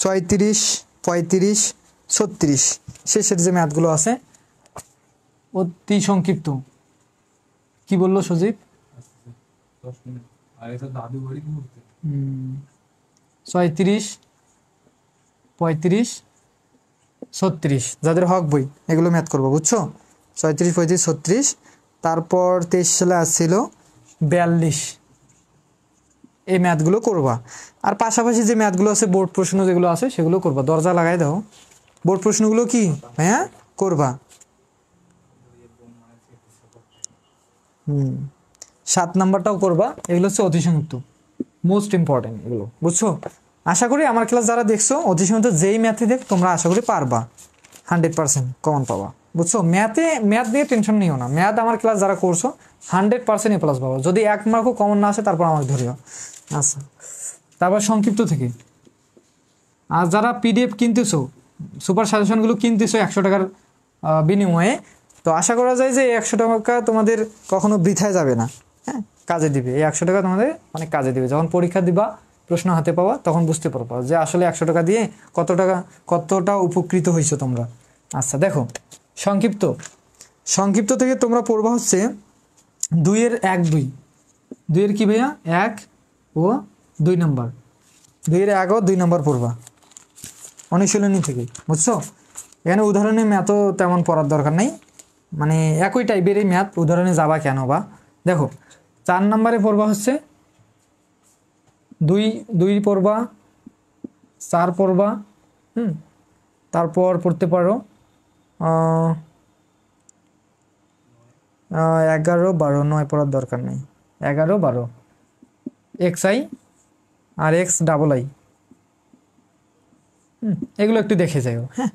34, 35, 36, শেষের যে ম্যাথগুলো আছে অতি সংক্ষিপ্ত। কি বললো সজীব? 10 মিনিট আর এটা দাদু বাড়ি ঘুরতে। 34, 35, 36 যাদের হক বই এগুলো ম্যাথ করবো, বুঝছো। 34, 35, 36, তারপর 23 সালে আসছিল 42, এই ম্যাথগুলো করবা। আর পাশাপাশি যে ম্যাথগুলো আছে বোর্ড প্রশ্ন যেগুলো আছে সেগুলো করবা। দরজা লাগাই দাও, বোর্ড প্রশ্নগুলো কি হ্যাঁ করবা। 7 নাম্বারটাও করবা। এগুলো হচ্ছে অতিসংক্ষিপ্ত, মোস্ট ইম্পর্টেন্ট এগুলো, বুঝছো। আশা করি আমার ক্লাস যারা দেখছো অতিসংক্ষিপ্ত যেই ম্যাথে দেখ তোমরা আশা করি পারবা, 100% কমন পাবা, বুঝছো। ম্যাথ নিয়ে টেনশন নিও না, ম্যাথ আমার ক্লাস যারা করছো 100% এ প্লাস পাবো। যদি 1 মার্কও কমন না আসে তারপর আমাকে ধরিও। আচ্ছা, তারপর সংক্ষিপ্ত থেকে, আর যারা পিডিএফ কিনতেছো, সুপার সাজেশনগুলো কিনতেছো 100 টাকার বিনিময়ে, তো আশা করা যায় যে 100 টাকা তোমাদের কখনো বৃথায় যাবে না। হ্যাঁ, কাজে দিবে, এই 100 টাকা তোমাদের অনেক কাজে দিবে। যখন পরীক্ষা দিবা, প্রশ্ন হাতে পাওয়া, তখন বুঝতে পারবা যে আসলে 100 টাকা দিয়ে কতটা উপকৃত হয়েছো তোমরা। আচ্ছা দেখো, সংক্ষিপ্ত থেকে তোমরা পড়বা হচ্ছে 2 এর 1, 2, 2 এর কি ভাইয়া 1 ও 2 নম্বর, 2 এর 1 ও 2 নম্বর পড়বা অনুশীলনী থেকে, বুঝছো। এখানে উদাহরণে ম্যাথও তেমন পড়ার দরকার নেই, মানে একই টাইপেরই ম্যাথ, উদাহরণে যাবা কেন বা। দেখো 4 নম্বরে পড়বা হচ্ছে 2 পড়বা, 4 পড়বা, তারপর পড়তে পারো 11, 12, 9 পড়ার দরকার নেই, 11, 12, xi আর x+i, এগুলো একটু দেখে যাও। হ্যাঁ,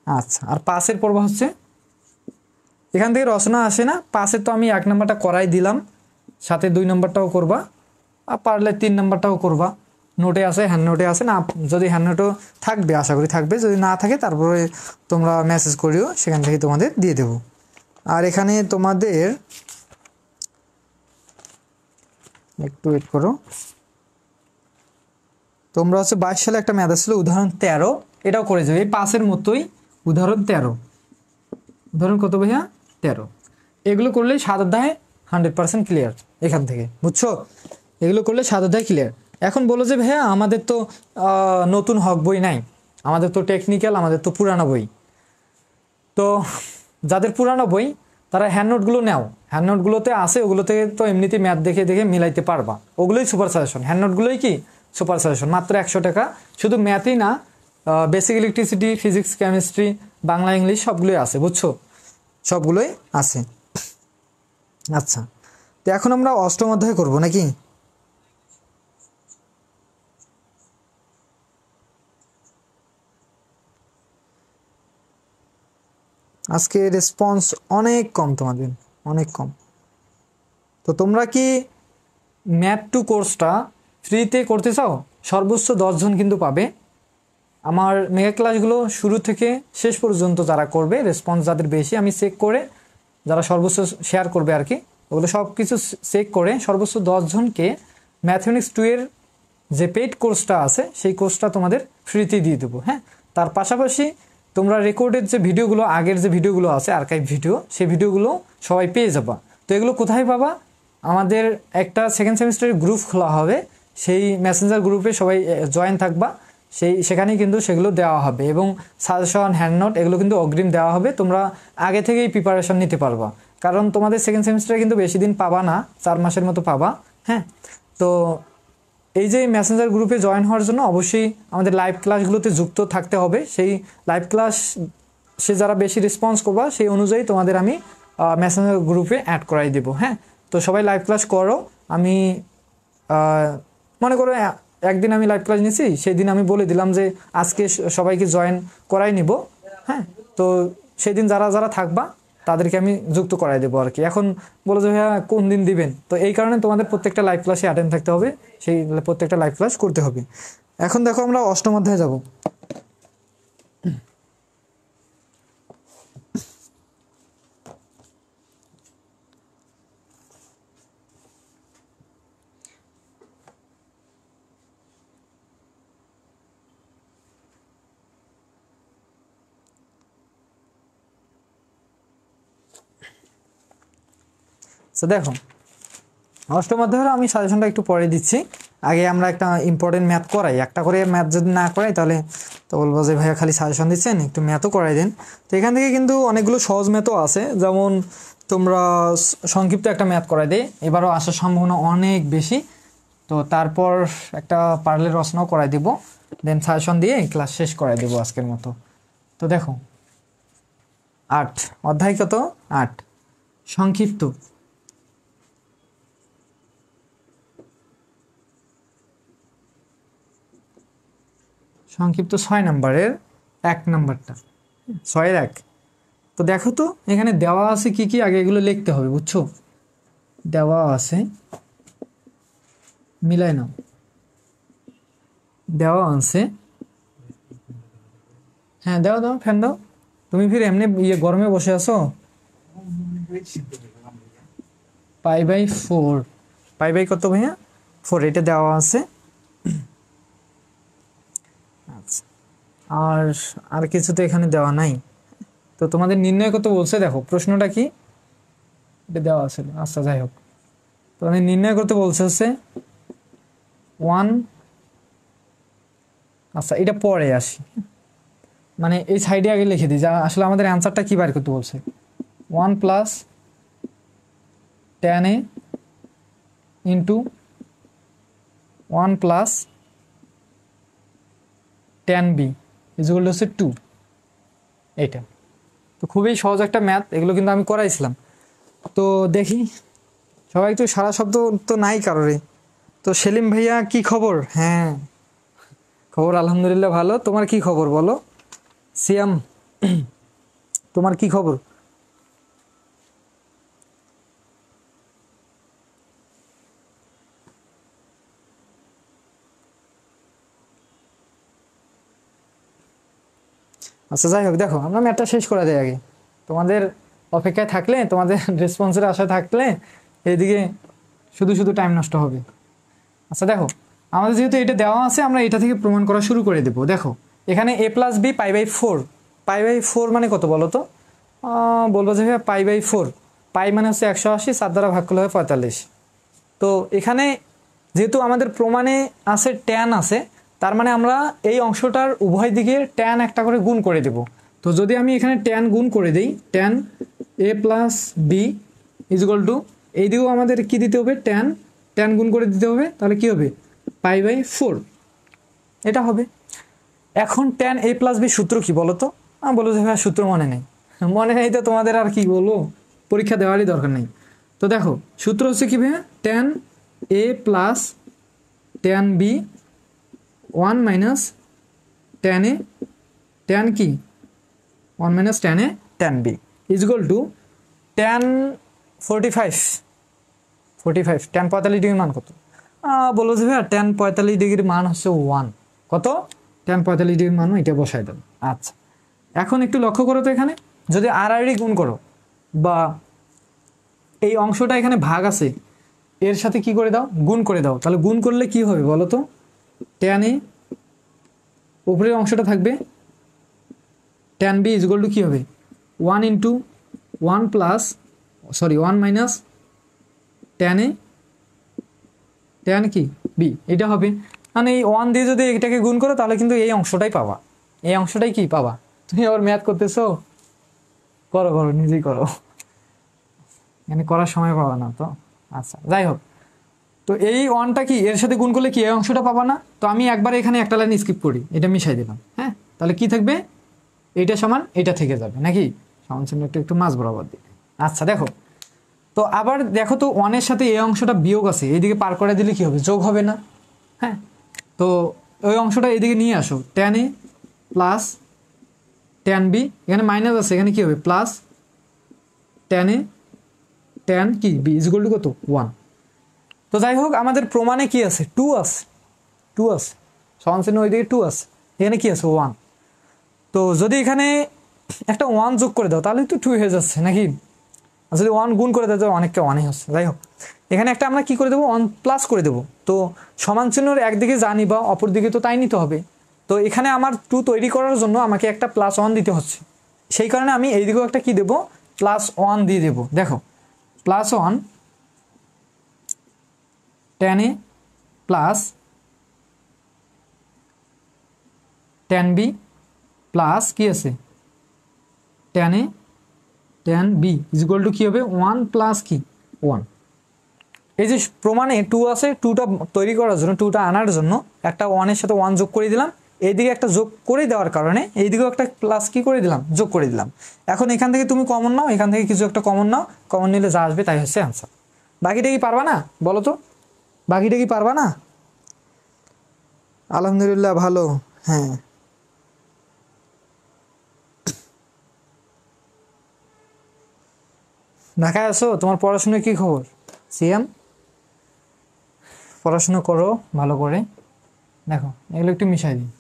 আচ্ছা, আর 5 পড়বা হচ্ছে, এখান থেকে রচনা আসে না, 5 তো আমি 1 নম্বরটা করাই দিলাম, সাথে 2 নম্বরটাও করবা, আর পারলে 3 নম্বরটাও করবা। নোটে আছে, হ্যান্ড নোটে আছে না, যদি হ্যান্ড নোটও থাকবে আশা করি থাকবে, যদি না থাকে তারপরে তোমরা মেসেজ করিও, সেখান থেকে তোমাদের দিয়ে দেবো। আর এখানে তোমাদের একটু ওয়েট করো, তোমরা হচ্ছে 22 সালে একটা ম্যাথ আসছিল উদাহরণ 13, এটাও করে যাবে এই 5 মতোই। উদাহরণ 13, উদাহরণ কত ভাইয়া 13, এগুলো করলে 7 অধ্যায় 100% ক্লিয়ার এখান থেকে, বুঝছো। এগুলো করলে 7 অধ্যায় ক্লিয়ার। এখন বলো যে ভাইয়া আমাদের তো নতুন হক বই নাই, আমাদের তো টেকনিক্যাল, আমাদের তো পুরানো বই। তো যাদের পুরানো বই তারা হ্যান্ড নোটগুলো নাও, হ্যান্ড নোটগুলোতে আসে, ওগুলো থেকে তো এমনিতেই ম্যাথ দেখে দেখে মিলাইতে পারবা, ওগুলোই সুপার সাজেশন। হ্যান্ড নোটগুলোই কি সুপার সাজেশন, মাত্র 100 টাকা। শুধু ম্যাথই না, basic electricity, physics, chemistry, Bangla, English সবগুলোই আছে, বুঝছো, সবগুলোই আছে। আচ্ছা, তো এখন আমরা অষ্টম অধ্যায় করব নাকি? আজকে রেসপন্স অনেক কম তোমাদের, অনেক কম। তো তোমরা কি ম্যাথ 2 কোর্সটা ফ্রিতে করতে চাও? সর্বোচ্চ 10 জন কিন্তু পাবে। আমার মেগা ক্লাসগুলো শুরু থেকে শেষ পর্যন্ত যারা করবে, রেসপন্স যাদের বেশি, আমি চেক করে যারা সর্বোচ্চ শেয়ার করবে আর কি, ওগুলো সব কিছু চেক করে সর্বোচ্চ 10 জনকে ম্যাথমেটিক্স 2 এর যে পেইড কোর্সটা আছে সেই কোর্সটা তোমাদের ফ্রিতে দিয়ে দেবো। হ্যাঁ, তার পাশাপাশি তোমরা রেকর্ডের যে ভিডিওগুলো, আগের যে ভিডিওগুলো আছে আর্কাইভ ভিডিও, সেই ভিডিওগুলো সবাই পেয়ে যাবা। তো এগুলো কোথায় পাবা? আমাদের একটা সেকেন্ড সেমিস্টারের গ্রুপ খোলা হবে, সেই মেসেঞ্জার গ্রুপে সবাই জয়েন থাকবা, সেখানেই কিন্তু সেগুলো দেওয়া হবে, এবং সাজেশন, হ্যান্ড নোট এগুলো কিন্তু অগ্রিম দেওয়া হবে। তোমরা আগে থেকেই প্রিপারেশন নিতে পারবা, কারণ তোমাদের সেকেন্ড সেমিস্টারে কিন্তু বেশি দিন পাবা না, 4 মাসের মতো পাবা। হ্যাঁ, তো এই যে মেসেঞ্জার গ্রুপে জয়েন হওয়ার জন্য অবশ্যই আমাদের লাইভ ক্লাসগুলোতে যুক্ত থাকতে হবে। সেই লাইভ ক্লাস সে যারা বেশি রেসপন্স করবা সেই অনুযায়ী তোমাদের আমি মেসেঞ্জার গ্রুপে অ্যাড করাই দেবো। হ্যাঁ, তো সবাই লাইভ ক্লাস করো। আমি মনে করো একদিন আমি লাইভ ক্লাস নিয়েছি, সেই দিন আমি বলে দিলাম যে আজকে সবাইকে জয়েন করাই নিব। হ্যাঁ, তো সেই দিন যারা যারা থাকবা তাদেরকে আমি যুক্ত করাই দেবো আর কি। এখন বলো যে ভাইয়া কোন দিন দিবেন, তো এই কারণে তোমাদের প্রত্যেকটা লাইভ ক্লাসে অ্যাটেন্ড থাকতে হবে, সেই প্রত্যেকটা লাইভ ক্লাস করতে হবে। এখন দেখো আমরা অষ্টম অধ্যায়ে যাব। তো দেখো, অষ্টম অধ্যায়ের আমি সাজেশনটা একটু পরে দিচ্ছি। আগে আমরা একটা ইম্পর্টেন্ট ম্যাথ করাই, একটা করে ম্যাথ যদি না করাই তাহলে তো বলবো যে ভাইয়া খালি সাজেশন দিচ্ছেন, একটু ম্যাথও করাই দেন। তো এখান থেকে কিন্তু অনেকগুলো সহজ ম্যাথও আছে, যেমন তোমরা সংক্ষিপ্ত একটা ম্যাথ করাই দেয়, এবারও আসার সম্ভাবনা অনেক বেশি। তো তারপর একটা পারলের রচনাও করাই দেব, দেন সাজেশন দিয়ে ক্লাস শেষ করাই দেবো আজকের মতো। তো দেখো 8 অধ্যায়, কত 8, সংক্ষিপ্ত। সংক্ষিপ্ত 6 নম্বরের 1 নম্বরটা, 6-এর 1। তো দেখো তো এখানে দেওয়া আছে কি কি, আগে এগুলো লিখতে হবে, বুঝছো? দেওয়া আছে, মিলাই নাও। দেওয়া আছে, হ্যাঁ দাও দাও, ফ্যান দাও। তুমি ফির এমনি গরমে বসে আছো। π/4, π/, কত ভাইয়া? 4, এটা দেওয়া আছে। আচ্ছা, আর কিছু তো এখানে দেওয়া নাই। তো তোমাদের নির্ণয় কত বলছে, দেখো প্রশ্নটা কি, এটা দেওয়া আছে। আচ্ছা যাই হোক, তোমাদের নির্ণয় করতে বলছে হচ্ছে 1, আচ্ছা এটা পরে আসি, মানে এই সাইডে আগে লিখে দিই, যা আসলে আমাদের অ্যান্সারটা কি বার করতে বলছে। 1 + tan A into 1 + tan B equal হচ্ছে 2, এইটা। তো খুবই সহজ একটা ম্যাথ, এগুলো কিন্তু আমি করাইছিলাম। তো দেখি সবাই, তো সারা শব্দ তো নাই কারোরই। তো সেলিম ভাইয়া কি খবর? হ্যাঁ খবর আলহামদুলিল্লাহ ভালো। তোমার কি খবর বলো? সিয়াম তোমার কি খবর? আচ্ছা যাই হোক, দেখো আমরা ম্যাথটা শেষ করে দেয় আগে, তোমাদের অপেক্ষায় থাকলে, তোমাদের রেসপন্সের আশায় থাকলে এইদিকে শুধু শুধু টাইম নষ্ট হবে। আচ্ছা দেখো, আমাদের যেহেতু এটা দেওয়া আছে, আমরা এটা থেকে প্রমাণ করা শুরু করে দেবো। দেখো এখানে a + b π/4, π/4 মানে কত বলো তো? বলবো যে ভাইয়া π/4, পাই মানে হচ্ছে 180, 7 দ্বারা ভাগ করলে হয় 45। তো এখানে যেহেতু আমাদের প্রমাণে আছে ট্যান আছে, তার মানে আমরা এই অংশটার উভয় দিকে ট্যান একটা করে গুণ করে দেব। তো যদি আমি এখানে ট্যান গুণ করে দিই, ট্যান a + b = এই দিকেও আমাদের কি দিতে হবে, ট্যান গুণ করে দিতে হবে, তাহলে কি হবে পাই বাই 4, এটা হবে। এখন tan a প্লাস বি সূত্র কি বলো তো? বলো যে ভাই সূত্র মনে নেই। মনে নেই তো তোমাদের আর কি বলবো, পরীক্ষা দেওয়ারই দরকার নেই। তো দেখো সূত্র হচ্ছে কি ভাইয়া, tan a plus tan b 1 minus tan a tan কি 1 minus tan a tan b is equal two tan 45 tan 45 ডিগ্রির মান কত? বলো যে ভাইয়া tan 45 ডিগ্রির মান হচ্ছে 1। কত? tan 45 ডিগ্রির মান এটা বসাই দাও। আচ্ছা, এখন একটু লক্ষ্য করো তো, এখানে যদি আর গুণ করো বা এই অংশটা এখানে ভাগ আছে এর সাথে কি করে দাও, গুণ করে দাও, তাহলে গুণ করলে কি হবে বলো তো? tan a উপরের অংশটা থাকবে tan b is equal to কি হবে 1 into 1 plus 1 minus tan a tan কি b, এটা হবে। মানে এই 1 দিয়ে যদি এটাকে গুণ করো তাহলে কিন্তু এই অংশটাই পাবা, এই অংশটাই কি পাবা। তুমি আবার ম্যাথ করতেছো, করো করো নিজেই করো, এখানে করার সময় পাবা না তো। আচ্ছা যাই হোক, তো এই 1টা কি এর সাথে গুণ করলে কি এই অংশটা পাবা না? তো আমি একবার এখানে একটা লাইন স্কিপ করি, এটা মিশাই দিলাম। হ্যাঁ, তাহলে কি থাকবে, এইটা সমান এটা থেকে যাবে নাকি, সমান চিহ্ন একটু মাঝ বরাবর দিই। আচ্ছা দেখো, তো আবার দেখো তো 1-এর সাথে এই অংশটা বিয়োগ আছে, এইদিকে পার করে দিলে কি হবে, যোগ হবে না? হ্যাঁ, তো ওই অংশটা এইদিকে নিয়ে আসো, tan a plus tan b, এখানে মাইনাস আছে, এখানে কি হবে প্লাস tan a tan কি b ইজ ইকুয়াল টু কত 1। তো যাই হোক, আমাদের প্রমাণে কি আছে, 2 আছে, 2 আছে, সমান চিহ্ন ওইদিকে 2 আছে, এখানে কি আছে 1। তো যদি এখানে একটা 1 যোগ করে দাও তাহলে তো 2 হয়ে যাচ্ছে নাকি, আর যদি 1 গুণ করে দাও তো অনেকটা 1ই হচ্ছে। যাই হোক, এখানে একটা আমরা কি করে দেবো, 1 প্লাস করে দেবো। তো সমান চিহ্নর একদিকে জানি বা অপর দিকে তো তাই নিতে হবে। তো এখানে আমার 2 তৈরি করার জন্য আমাকে একটা +1 দিতে হচ্ছে, সেই কারণে আমি এই দিকেও একটা কি দেবো, +1 দিয়ে দেবো। দেখো +1 tan a plus tan b plus কি আছে tan a tan b is equal to কি হবে 1 প্লাস কি 1। এই যে প্রমাণে 2 আছে, 2টা তৈরি করার জন্য, 2টা আনার জন্য একটা 1-এর সাথে 1 যোগ করে দিলাম, এইদিকে একটা যোগ করে দেওয়ার কারণে এইদিকেও একটা প্লাস কি করে দিলাম, যোগ করে দিলাম। এখন এখান থেকে তুমি কমন নাও, এখান থেকে কিছু একটা কমন নাও, কমন নিলে যা আসবে তাই হচ্ছে অ্যান্সার। বাকিটা কি পারবা না বলো তো, বাকিটা কি পারবা না? আলহামদুলিল্লাহ ভালো। হ্যাঁ, ঢাকায় আছো, তোমার পড়াশোনার কি খবর? সিএম, পড়াশোনা করো ভালো করে। দেখো এগুলো একটু মিশাই দিই,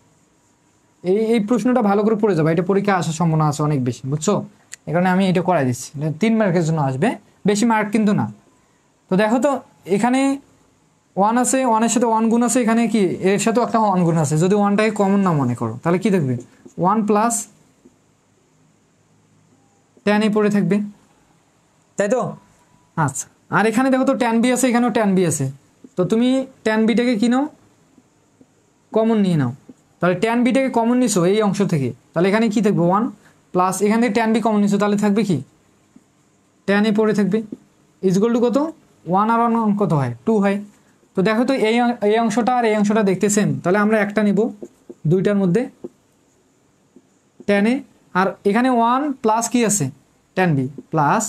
এই প্রশ্নটা ভালো করে পড়ে যাবে, এটা পরীক্ষা আসার সম্ভাবনা আছে অনেক বেশি, বুঝছো? এই কারণে আমি এটা করাই দিচ্ছি, 3 মার্কের জন্য আসবে, বেশি মার্ক কিন্তু না। তো দেখো তো এখানে 1 আছে, 1-এর সাথে 1 গুণ আছে, এখানে কি এর সাথেও একটা 1 গুণ আছে, যদি 1টাকে কমন না মনে করো তাহলে কি থাকবে 1 প্লাস tan a পড়ে থাকবে, তাই তো? আচ্ছা, আর এখানে দেখো তো tan b আছে, এখানেও tan b আছে, তো তুমি tan bটাকে কি নাও, কমন নিয়ে নাও। তাহলে tan bটাকে কমন নিছো এই অংশ থেকে, তাহলে এখানে কি থাকবে 1 প্লাস এখান থেকে tan b কমন নিছো, তাহলে থাকবে কি tan a পড়ে থাকবে ইজ ইকুয়াল টু কত 1 আর 1 কত হয় 2 হয়। তো দেখো তো এই অংশটা আর এই অংশটা দেখতে সেম, তাহলে আমরা একটা নিব দুইটার মধ্যে tan a, আর এখানে 1 প্লাস কি আছে tan b plus,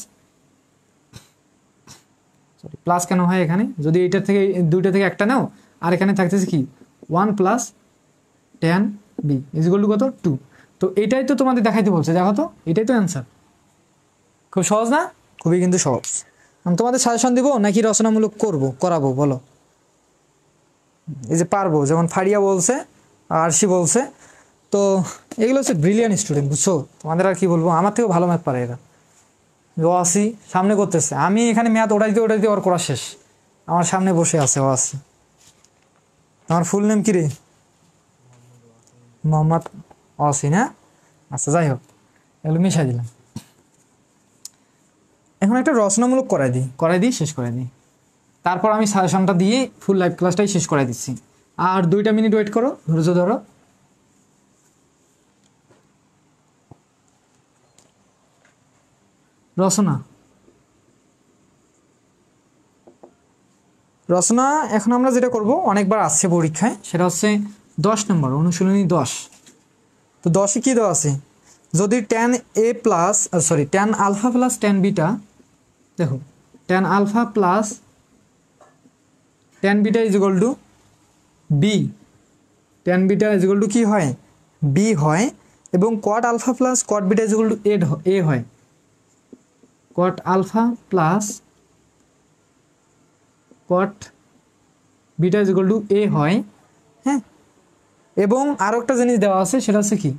sorry plus কেন হয় এখানে, যদি এইটা থেকে দুইটা থেকে একটা নাও, আর এখানে থাকতেছে কি 1 plus tan b is equal to কত 2। তো এটাই তো তোমাদের দেখাইতে বলছে, দেখো তো এটাই তো অ্যান্সার। খুব সহজ না? খুবই কিন্তু সহজ। আমি তোমাদের সাজেশন দিব নাকি রচনামূলক করাবো বলো? এই যে পারবো, যেমন ফারিয়া বলছে, আরশি বলছে, তো এগুলো হচ্ছে ব্রিলিয়ান্ট স্টুডেন্ট, বুঝছো? তোমাদের আর কি বলবো, আমার থেকেও ভালো ম্যাথ পারে এরা। ওয়াসি সামনে করতেছে, আমি এখানে ম্যাথ ওটাইতে ওর করা শেষ, আমার সামনে বসে আছে ওয়াসি। আমার ফুল নেম কি রে? মোহাম্মদ ওয়াসি না? আচ্ছা যাই হোক, এগুলো মিশাই দিলাম। এখন একটা রচনামূলক করাই দিই শেষ করে দিই, তারপর আমি সাজেশনটা দিয়ে ফুল লাইভ ক্লাসটাই শেষ করে দিচ্ছি। আর 2টা মিনিট ওয়েট করো, ধৈর্য ধরো। রচনা রচনা এখন আমরা যেটা করব অনেকবার আসছে পরীক্ষায়, সেটা হচ্ছে 10 নম্বর অনুশীলনী 10। তো 10-এ কী দেওয়া আছে, যদি tan a plus tan alpha plus tan beta, দেখো tan alpha plus tan beta is equal to B, tan beta is equal to কী হয়, বি হয়, এবং cot alpha plus cot beta is equal to A হয়, cot alpha plus cot beta is equal to A হয়। হ্যাঁ, এবং আরও একটা জিনিস দেওয়া আছে, সেটা হচ্ছে কি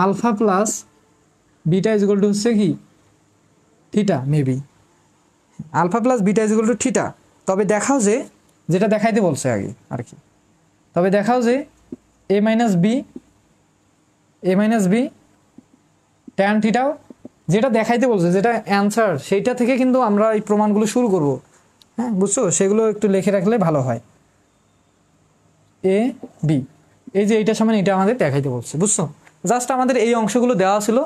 alpha plus beta is equal to হচ্ছে কি theta, maybe alpha plus beta is equal to theta. তবে দেখাও যে, যেটা দেখাইতে বলছে আগে আর কি, তবে দেখাও যে এ মাইনাস বি ট্যান থিটাও, যেটা দেখাইতে বলছে, যেটা অ্যান্সার, সেইটা থেকে কিন্তু আমরা এই প্রমাণগুলো শুরু করব। হ্যাঁ, বুঝছো, সেগুলো একটু লিখে রাখলে ভালো হয়। এ বি, এই যে এইটা সমান এটা আমাদের দেখাইতে বলছে, বুঝছো। জাস্ট আমাদের এই অংশগুলো দেওয়া ছিল,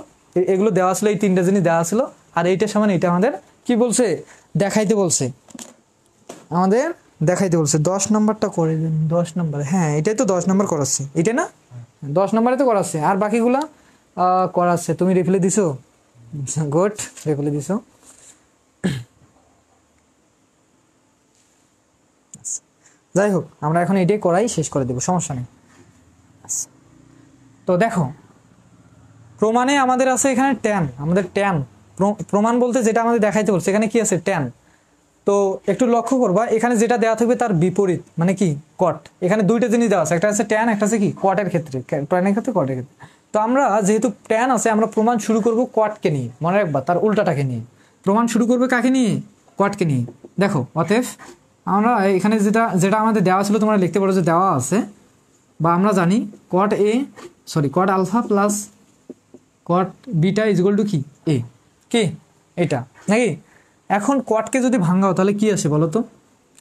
এগুলো দেওয়া ছিল, এই 3টা জিনিস দেওয়া ছিল, আর এইটা সমান এটা আমাদের কি বলছে, দেখাইতে বলছে, আমাদের দেখাইতে বলছে। 10 নম্বরটা করে দিন, 10 নম্বর, হ্যাঁ এটাই তো 10 নম্বর করাচ্ছে, এটা না 10 নম্বরে তো করাচ্ছে, আর বাকিগুলা করাচ্ছে। তুমি রিপ্লে দিছো, গুড, রিপ্লে দিছো। যাই হোক, আমরা এখন এটাই করাই শেষ করে দেবো, সমস্যা নেই। তো দেখো, প্রমাণে আমাদের আছে এখানে ট্যান, আমাদের ট্যান প্রমাণ বলতে যেটা আমাদের দেখাইতে বলছে, এখানে কি আছে, ট্যান। তো একটু লক্ষ্য করবা, এখানে যেটা দেওয়া থাকবে তার বিপরীত, মানে কি কট। এখানে দুইটা জিনিস দেওয়া আছে, একটা আছে ট্যান, একটা আছে কি কটের ক্ষেত্রে, ট্যানের ক্ষেত্রে, কটের ক্ষেত্রে। তো আমরা যেহেতু ট্যান আছে, আমরা প্রমাণ শুরু করব কটকে নিয়ে, মনে রাখবা, তার উল্টাটাকে নিয়ে। প্রমাণ শুরু করবে কাকে নিয়ে, কটকে নিয়ে। দেখো, অতএব আমরা এখানে যেটা আমাদের দেওয়া ছিল, তোমরা লিখতে পারো যে দেওয়া আছে, বা আমরা জানি cot alpha plus cot beta is equal to কি এ, কি এটা নাকি। এখন কটকে যদি ভাঙাও তাহলে কি আসে বলো তো,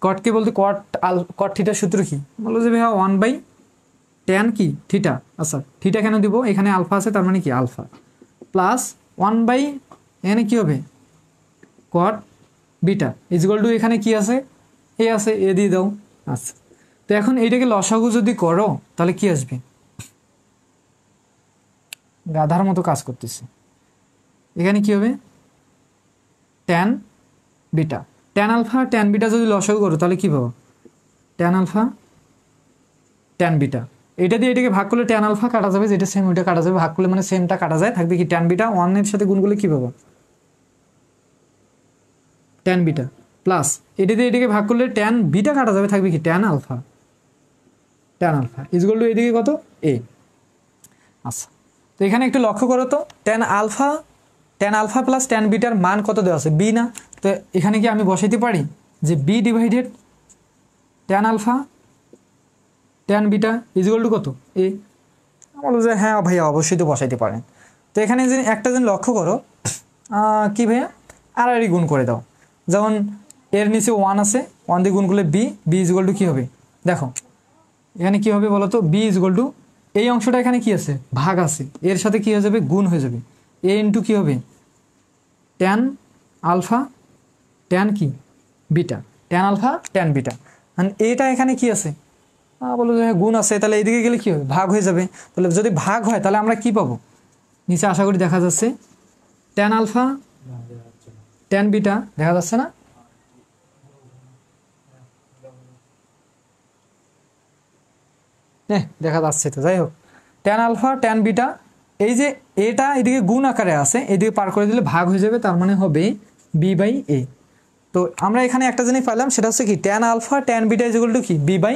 কটকে বলতে কট থিটার সূত্র কি, বলো যে ভাইয়া 1/tan কি থিটা। আচ্ছা, থিটা কেন দিব, এখানে আলফা আছে, তার মানে কি আলফা প্লাস 1/, এখানে কি হবে কট বিটা ইজ ইকুয়াল টু, এখানে কি আছে, এ আছে, এ দিয়ে দাও। আচ্ছা, তো এখন এইটাকে লসাগু যদি করো তাহলে কি আসবে, গাধার মতো কাজ করতেছে। এখানে কি হবে, tan beta, tan alpha tan beta যদি লসাগু করো তাহলে কি পাবো, ট্যান আলফা ট্যান বিটা। এটা দিয়ে এটাকে ভাগ করলে ট্যান আলফা কাটা যাবে, যেটা সেম ওইটা কাটা যাবে, ভাগ করলে মানে সেমটা কাটা যায়, থাকবে কি ট্যান বিটা, 1 এর সাথে গুণ করলে কি পাবো, ট্যান বিটা প্লাস এটা দিয়ে এটাকে ভাগ করলে ট্যান বিটা কাটা যাবে, থাকবে কি tan alpha is equal to এদিকে কত এ। আচ্ছা, তো এখানে একটু লক্ষ্য করো তো, ট্যান আলফা প্লাস ট্যান বিটার মান কত দেওয়া আছে, বি না। তো এখানে কি আমি বসাইতে পারি যে B divided tan alpha tan beta is equal to কত এ, বলো যে হ্যাঁ ভাইয়া অবশ্যই তো বসাইতে পারেন। তো এখানে যে একটা জিনিস লক্ষ্য করো, কি ভাইয়া, আর গুণ করে দাও, যেমন এর নিচে 1 আছে, 1 দিয়ে গুণ করলে বি ইজ ইকুয়াল টু কী হবে, দেখো এখানে কি হবে বলো তো, বি ইজ ইকুয়াল টু, এই অংশটা এখানে কি আছে, ভাগ আছে, এর সাথে কি হয়ে যাবে, গুণ হয়ে যাবে, এ ইন্টু কি হবে, ট্যান আলফা ট্যান কি beta, tan alpha tan beta. এটা এখানে কি আছে, বলো যে গুণ আছে, তাহলে এইদিকে গেলে কি হবে, ভাগ হয়ে যাবে। তাহলে যদি ভাগ হয় তাহলে আমরা কি পাবো, নিচে আশা করি দেখা যাচ্ছে, ট্যান আলফা ট্যান বিটা দেখা যাচ্ছে না, দেখা যাচ্ছে তো। যাই হোক, ট্যান আলফা ট্যান বিটা, এই যে এটা এদিকে গুণ আকারে আছে, এদিকে পার করে দিলে ভাগ হয়ে যাবে, তার মানে হবে b/a। তো আমরা এখানে একটা জিনিস পাইলাম, সেটা হচ্ছে কি tan alpha tan beta is equal to কি b/a।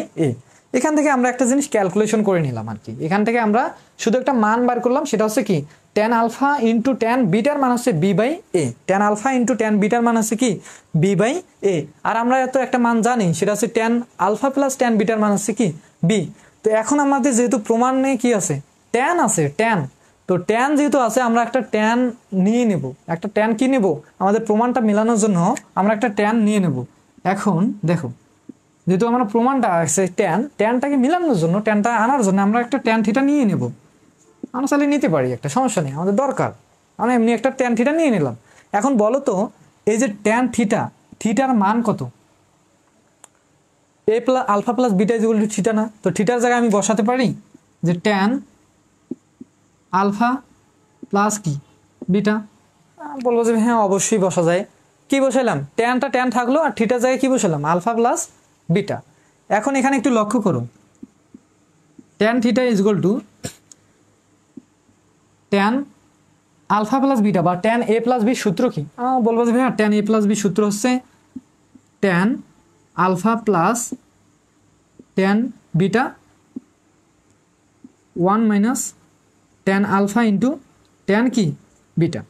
এখান থেকে আমরা একটা জিনিস ক্যালকুলেশন করে নিলাম আর কি, এখান থেকে আমরা শুধু একটা মান বার করলাম, সেটা হচ্ছে কি ট্যান আলফা ইন্টু ট্যান বিটার মান হচ্ছে b/a, tan alpha into tan বিটার মান হচ্ছে কি b/a। আর আমরা এত একটা মান জানি, সেটা হচ্ছে ট্যান আলফা প্লাস ট্যান বিটার মান হচ্ছে কি b। তো এখন আমাদের যেহেতু প্রমাণে কি আছে, ট্যান আছে, ট্যান, তো ট্যান যেহেতু আছে, আমরা একটা ট্যান নিয়ে নেব, একটা ট্যান কি নেব, আমাদের প্রমাণটা মেলানোর জন্য আমরা একটা ট্যান নিয়ে নেব। এখন দেখো, যেহেতু আমরা প্রমাণটা আছে ট্যানটাকে মিলানোর জন্য, ট্যানটা আনার জন্য আমরা একটা ট্যান থিটা নিয়ে নেব। আমরা চাইলে নিতে পারি, একটা সমস্যা নেই, আমাদের দরকার, আমরা এমনি একটা ট্যান থিটা নিয়ে নিলাম। এখন বলো তো, এই যে ট্যান থিটা, থিটার মান কত, A plus alpha plus beta is equal to theta না? তো থিটার জায়গায় আমি বসাতে পারি যে ট্যান আলফা প্লাস কি বিটা। বলবো যে হ্যাঁ অবশ্যই বসা যায়। কি বসাইলাম, ট্যানটা ট্যান থাকলো, আর থিটার জায়গায় কি বসালাম, আলফা প্লাস বিটা। এখন এখানে একটু লক্ষ্য করো, tan theta is equal to tan alpha plus beta বা ট্যান এ প্লাস বি সূত্র কি? বলবো যে ভাইয়া ট্যান এ প্লাস বি সূত্র হচ্ছে tan alpha plus tan beta 1 minus tan alpha into tan কি বিটা।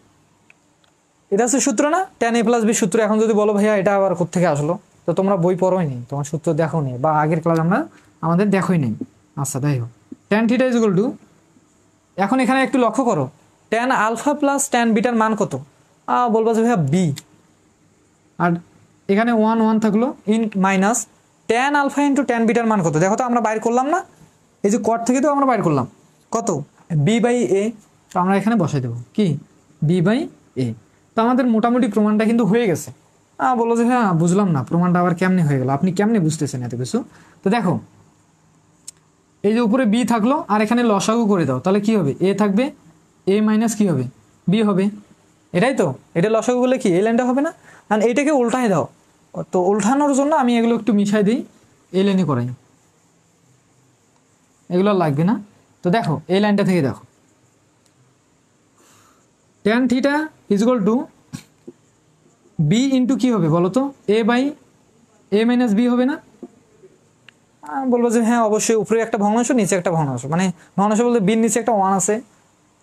এটা হচ্ছে সূত্র না, ট্যান এ প্লাস বি সূত্র। এখন যদি বলো ভাইয়া এটা আবার কোত্থেকে আসলো, তো তোমরা বই পড়োই নি, তোমার সূত্র দেখো নি, বা আগের ক্লাস আমরা আমাদের দেখোই নেই। আচ্ছা তাই হোক, tan theta is equal to, এখন এখানে একটু লক্ষ্য করো, ট্যান আলফা প্লাস ট্যান বিটার মান কত? বলবো যে ভাইয়া বি, আর এখানে 1 1 থাকলো ইন minus tan alpha into tan বিটার মান কত? দেখো তো আমরা বাইর করলাম না, এই যে কট থেকে তো আমরা বাইর করলাম কত, বি বাই এ। তো আমরা এখানে বসাই দেবো কি, বি বাই এ। তো আমাদের মোটামুটি প্রমাণটা কিন্তু হয়ে গেছে। বললো যে হ্যাঁ বুঝলাম না প্রমাণটা আবার কেমনে হয়ে গেল, আপনি কেমনে বুঝতেছেন এত কিছু? তো দেখো এই যে উপরে বি থাকলো, আর এখানে লসাগু করে দাও, তাহলে কি হবে, এ থাকবে, এ মাইনাস কি হবে, বি হবে। এটাই তো, এটা লসাগু বলে কি এই লাইনটা হবে না? আর এইটাকে উল্টাই দাও। তো উল্টানোর জন্য আমি এগুলো একটু মিশাই দিই, এই লাইনে করাই, এগুলো লাগবে না। তো দেখো এই লাইনটা থেকে দেখো, tan theta is equal to B into কি হবে বলো তো, A by A minus B হবে না? বলবো যে হ্যাঁ অবশ্যই, উপরে একটা ভগ্নাংশ নিচে একটা ভগ্নাংশ, মানে ভগ্নাংশ বলতে বির নিচে একটা 1 আছে,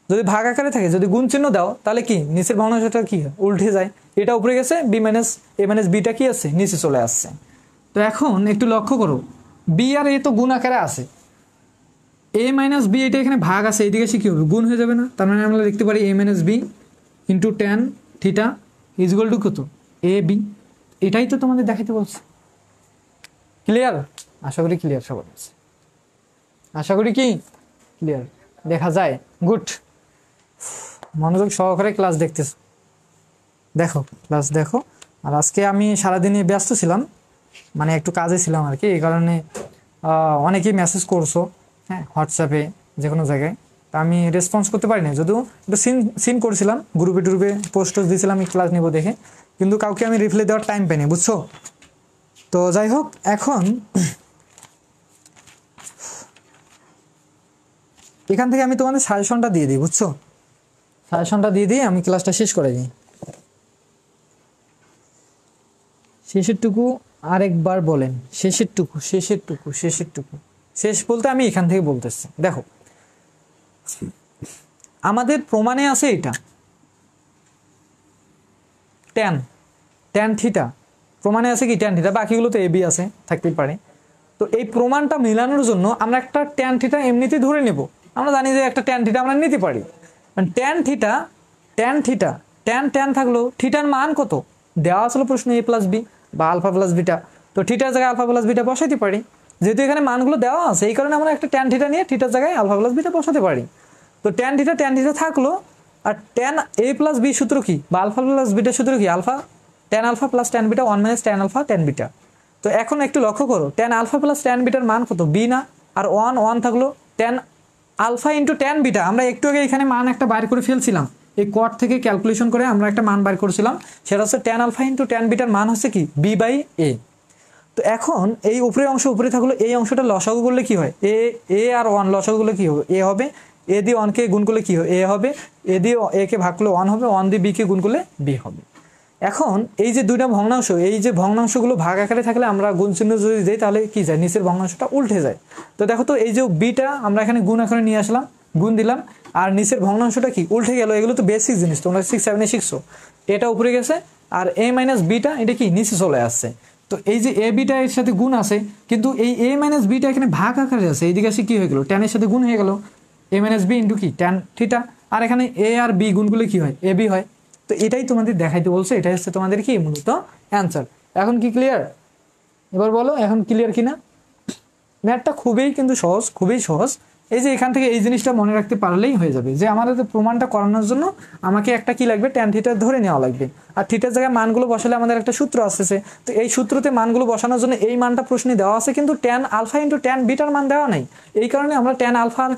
যদি ভাগ আকারে থাকে, যদি গুণ চিহ্ন দাও তাহলে কি নিচের ভগ্নাংশটা কি উল্টে যায়, এটা উপরে গেছে, বি মাইনাস এ মাইনাস বিটা কি আছে নিচে চলে আসছে। তো এখন একটু লক্ষ্য করো, বি আর এ তো গুণ আকারে আছে, এ মাইনাস বি এটা এখানে ভাগ আছে, এইদিকে সে কি হবে গুণ হয়ে যাবে না? তার মানে আমরা লিখতে পারি A minus B into tan theta is equal to কত, এ বি। এটাই তো তোমাদের দেখাতে বলছে। ক্লিয়ার? আশা করি ক্লিয়ার সবার কাছে, আশা করি কি ক্লিয়ার দেখা যায়। গুড, মনোযোগ সহকারে ক্লাস দেখতেছ, দেখো ক্লাস দেখো। আর আজকে আমি সারাদিনে ব্যস্ত ছিলাম, মানে একটু কাজে ছিলাম আর কি, এই কারণে অনেকেই মেসেজ করছো, হ্যাঁ হোয়াটসঅ্যাপে যে কোনো জায়গায়, তা আমি রেসপন্স করতে পারি না, যদিও একটু সিন করেছিলাম, গ্রুপে টুরুপে পোস্ট দিয়েছিলাম আমি ক্লাস নিব দেখে, কিন্তু কাউকে আমি রিপ্লাই দেওয়ার টাইম পাইনি, বুঝছো? তো যাই হোক, এখন এখান থেকে আমি তোমাদের সাজেশনটা দিয়ে দিই, বুঝছো? সাজেশনটা দিয়ে দিয়ে আমি ক্লাসটা শেষ করে দিই। শেষেরটুকু আরেকবার বলেন, শেষেরটুকু শেষেরটুকু শেষেরটুকু, শেষ বলতে আমি এখান থেকে বলতেছি। দেখো আমাদের প্রমাণে আছে এটা ট্যান ট্যান থিটা, প্রমাণে আছে কি ট্যান থিটা, বাকিগুলো তো এবি আছে থাকতেই পারে। তো এই প্রমাণটা মেলানোর জন্য আমরা একটা ট্যান থিটা এমনিতেই ধরে নেব, আমরা জানি যে একটা ট্যান থিটা আমরা নিতে পারি। Tan theta tan theta tan tan থাকলো, থিটার মান কত দেওয়া আসলে প্রশ্ন, এ প্লাস বি বা আলফা প্লাস বিটা। তো থিটার জায়গায় আলফা প্লাস বিটা বসাইতে পারি, যেহেতু এখানে মানগুলো দেওয়া আছে, এই কারণে আমরা একটা ট্যান থিটা নিয়ে থিটার জায়গায় আলফা প্লাস বিটা বসাতে পারি। তো ট্যান থিটা থাকলো, আর ট্যান এ প্লাস বি সূত্র কি বা আলফা প্লাস বিটার সূত্র কি, alpha tan alpha plus tan beta 1 minus tan alpha tan beta. তো এখন একটু লক্ষ্য করো, ট্যান আলফা প্লাস ট্যান বিটার মান কত, বি না? আর 1 1 থাকলো, tan alpha into tan beta, আমরা একটু আগে এখানে মান একটা বাইর করে ফেলছিলাম, এই কট থেকে ক্যালকুলেশন করে আমরা একটা মান বাইর করেছিলাম, সেটা হচ্ছে ট্যান আলফা ইন্টু ট্যান বিটার মান হচ্ছে কি বি বাই এ। তো এখন এই উপরের অংশ উপরে থাকলো, এই অংশটা লসাগু করলে কি হয়, এ এ আর 1 লসাগু করলে কি হবে, এ হবে, এ দিয়ে 1 কে গুণ করলে কি হবে, এ হবে, এ দিয়ে এ কে ভাগ করলে 1 হবে, 1 দিয়ে বি কে গুণ করলে বি হবে। এখন এই যে দুইটা ভগ্নাংশ, এই যে ভগ্নাংশগুলো ভাগ আকারে থাকলে আমরা গুণ চিহ্ন যদি দিই তাহলে কি যায়, নিচের ভগ্নাংশটা উল্টে যায়। তো দেখো তো এই যে বিটা আমরা এখানে গুণ আকারে নিয়ে আসলাম, গুণ দিলাম, আর নিচের ভগ্নাংশটা কি উল্টে গেল। এগুলো তো বেসিক জিনিস, তোমরা 6 7 এ শিখছো। এটা উপরে গেছে, আর এ মাইনাস বিটা এটা কি নিচে চলে আসছে। তো এই যে এ বিটা এর সাথে গুণ আছে, কিন্তু এই এ মাইনাস বিটা এখানে ভাগ আকারে আছে, এইদিকে আসে কি হয়ে গেল, ট্যানের সাথে গুণ হয়ে গেল, এ মাইনাস বি ইন্টু কি ট্যান থিটা, আর এখানে এ আর বি গুণগুলো কি হয়, এ বি হয়। তো এটাই তোমাদের দেখাইতে বলছে, এটাই হচ্ছে তোমাদের কি মূলত অ্যান্সার। এখন কি ক্লিয়ার? এবার বলো এখন ক্লিয়ার কিনা? ম্যাথটা খুবই কিন্তু সহজ, খুবই সহজ, এই যে এখান থেকে এই জিনিসটা মনে রাখতে পারলেই হয়ে যাবে যে আমাদের প্রমাণটা করানোর জন্য আমাকে একটা কি লাগবে, ট্যান থিটা ধরে নেওয়া লাগবে। আর থিটার জায়গায় মানগুলো বসালে আমাদের একটা সূত্র আসতেছে, তো এই সূত্রতে মানগুলো বসানোর জন্য এই মানটা প্রশ্নে দেওয়া আছে, কিন্তু ট্যান আলফা ইন্টু ট্যান বিটার মান দেওয়া নাই। এই কারণে আমরা ট্যান আলফা আর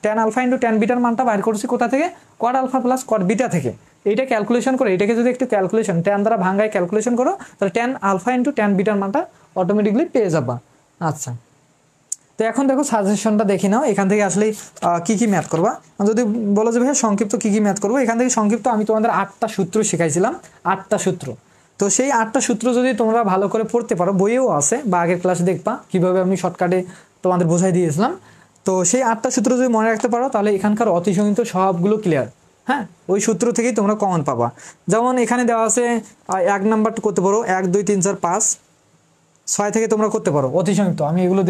ট্যান আলফা ইন্টু ট্যান বিটার মানটা বাইর করছি কোথা থেকে, cot alpha plus cot beta থেকে। এইটা ক্যালকুলেশন করে, এটাকে যদি একটু ক্যালকুলেশন ট্যান দ্বারা ভাঙায় ক্যালকুলেশন করো, তাহলে ট্যান আলফা ইন্টু ট্যান বিটার মানটা অটোমেটিকলি পেয়ে যাবা। আচ্ছা, তো এখন দেখো সাজেশনটা দেখে নাও, এখান থেকে আসলে কি কি ম্যাথ করবা। যদি বলো যে ভাইয়া সংক্ষিপ্ত কি কি ম্যাথ করবো, এখান থেকে সংক্ষিপ্ত আমি তোমাদের 8টা সূত্র শিখাইছিলাম, 8টা সূত্র। তো সেই 8টা সূত্র যদি তোমরা ভালো করে পড়তে পারো, বইয়েও আছে বা আগের ক্লাসে দেখবা কিভাবে আমি শর্টকাটে তোমাদের বোঝাই দিয়েছিলাম। তো সেই 8টা সূত্র যদি মনে রাখতে পারো, তাহলে এখানকার অতিসংখ্যিত সবগুলো ক্লিয়ার। হ্যাঁ, ওই সূত্র থেকেই তোমরা কমন পাবা। যেমন এখানে দেওয়া আছে 1 নাম্বারটা করতে পারো 1 2 3 4 5 6 থেকে তোমরা করতে পারো অতিসংখ্যিত। আমি এগুলো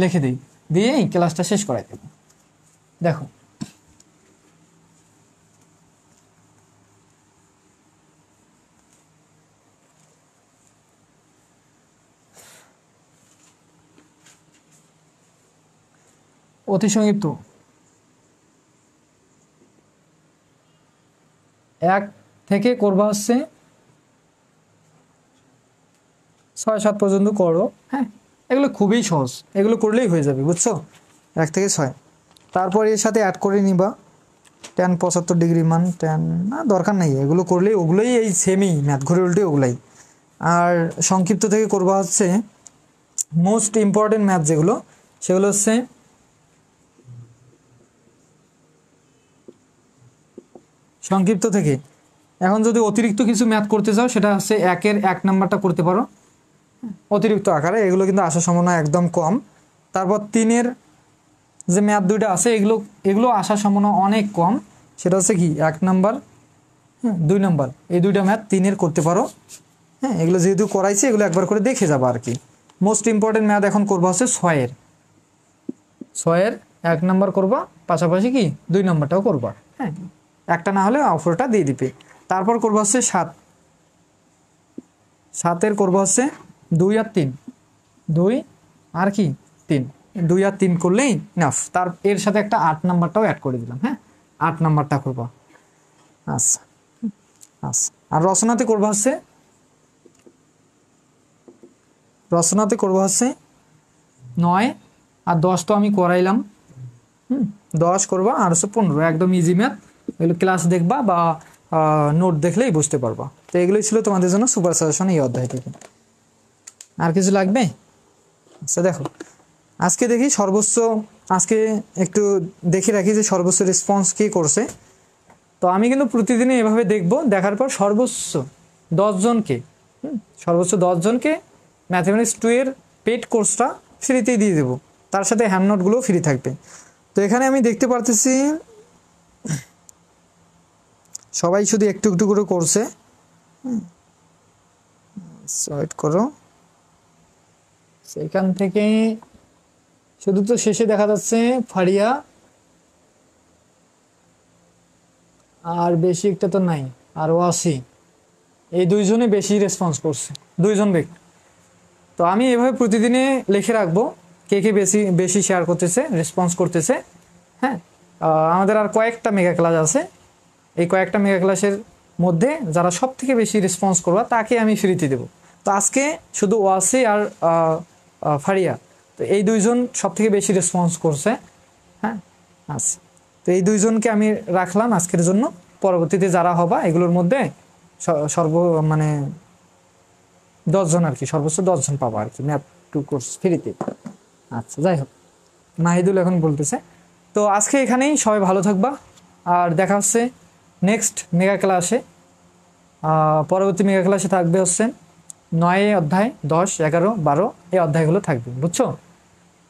লিখে দিই, দিয়েই ক্লাসটা শেষ করাই দেব। দেখো অতিসংক্ষিপ্ত 1 থেকে করবা হচ্ছে 6 7 পর্যন্ত করো। হ্যাঁ, এগুলো খুবই সহজ, এগুলো করলেই হয়ে যাবে, বুঝছো? 1 থেকে 6, তারপর এর সাথে অ্যাড করে নিবা ট্যান 75 ডিগ্রি মান, ট্যান না দরকার নেই, এগুলো করলেই ওগুলোই এই সেমই ম্যাথ, ঘুরে উল্টে ওগুলাই। আর সংক্ষিপ্ত থেকে করবা হচ্ছে মোস্ট ইম্পর্টেন্ট ম্যাথ যেগুলো, সেগুলো হচ্ছে সংক্ষিপ্ত থেকে। এখন যদি অতিরিক্ত কিছু ম্যাথ করতে চাও, সেটা হচ্ছে 1-এর 1 নাম্বারটা করতে পারো অতিরিক্ত আকারে, এগুলো কিন্তু আসার সম্ভাবনা একদম কম। তারপর 3-এর যে ম্যাথ দুইটা আছে, এগুলো আসার সম্ভাবনা অনেক কম, সেটা হচ্ছে কি 1 নাম্বার, 2 নাম্বার, এই দুইটা ম্যাথ 3-এর করতে পারো। হ্যাঁ, এগুলো যেহেতু করাইছি, এগুলো একবার করে দেখে যাবো আর কি। মোস্ট ইম্পর্টেন্ট ম্যাথ এখন করবো হচ্ছে 6-এর 1 নাম্বার করবা, পাশাপাশি কি 2 নাম্বারটাও করবা। হ্যাঁ, একটা না হলে অফারটা দিয়ে দিবে। তারপর করবো হচ্ছে 7-এর করবো হচ্ছে 2 আর 3, 2 আর কি 3, 2 আর 3 করলেই নাফ। তার এর সাথে একটা 8 নাম্বারটাও অ্যাড করে দিলাম। হ্যাঁ, 8 নাম্বারটা করবা। আচ্ছা আচ্ছা, আর রচনাতে করবা হচ্ছে 9 আর 10 তো আমি করাইলাম। 10 করবা আর হচ্ছে 15, একদম ইজি ম্যাথ। এগুলো ক্লাস দেখবা বা নোট দেখলেই বুঝতে পারবা। তো এগুলোই ছিল তোমাদের জন্য সুপার সাজেশন এই অধ্যায় থেকে। আর কিছু লাগবে? আচ্ছা দেখো, আজকে দেখি সর্বোচ্চ, আজকে একটু দেখে রাখি যে সর্বোচ্চ রেসপন্স কে করছে। তো আমি কিন্তু প্রতিদিনই এভাবে দেখব, দেখার পর সর্বোচ্চ 10 জনকে, সর্বোচ্চ 10 জনকে ম্যাথামেটিক্স 2-এর পেড কোর্সটা ফ্রিতেই দিয়ে দেবো, তার সাথে হ্যান্ডনোটগুলোও ফ্রি থাকবে। তো এখানে আমি দেখতে পারতেছি সবাই শুধু একটু একটু করে করছে। ওয়েট করো, সেখান থেকে শুধু তো শেষে দেখা যাচ্ছে ফারিয়া, আর বেশি একটা তো নাই, আর ওয়াসি, এই 2 জনে বেশি রেসপন্স করছে, 2 জন ব্যক্তি। তো আমি এভাবে প্রতিদিনে লিখে রাখবো কে কে বেশি বেশি শেয়ার করতেছে, রেসপন্স করতেছে। হ্যাঁ, আমাদের আর কয়েকটা মেগা ক্লাস আছে, এই কয়েকটা মেগা ক্লাসের মধ্যে যারা সব থেকে বেশি রেসপন্স করবা তাকে আমি ফ্রিতে দেবো। তো আজকে শুধু ওয়াসি আর ফারিয়া, তো এই 2 জন সব থেকে বেশি রেসপন্স করছে। হ্যাঁ, আচ্ছা, তো এই 2 জনকে আমি রাখলাম আজকের জন্য। পরবর্তীতে যারা হবা এগুলোর মধ্যে মানে 10 জন আর কি, সর্বোচ্চ 10 জন পাবা আর কি ম্যাথ 2 কোর্স ফ্রিতে। আচ্ছা, যাই হোক, মাহিদুল এখন বলতেছে। তো আজকে এখানেই, সবাই ভালো থাকবা, আর দেখা হচ্ছে নেক্সট মেগা ক্লাসে। পরবর্তী মেগা ক্লাসে থাকবে হচ্ছে 9 অধ্যায়, 10, 11, 12 এই অধ্যায়গুলো থাকবে, বুঝছো?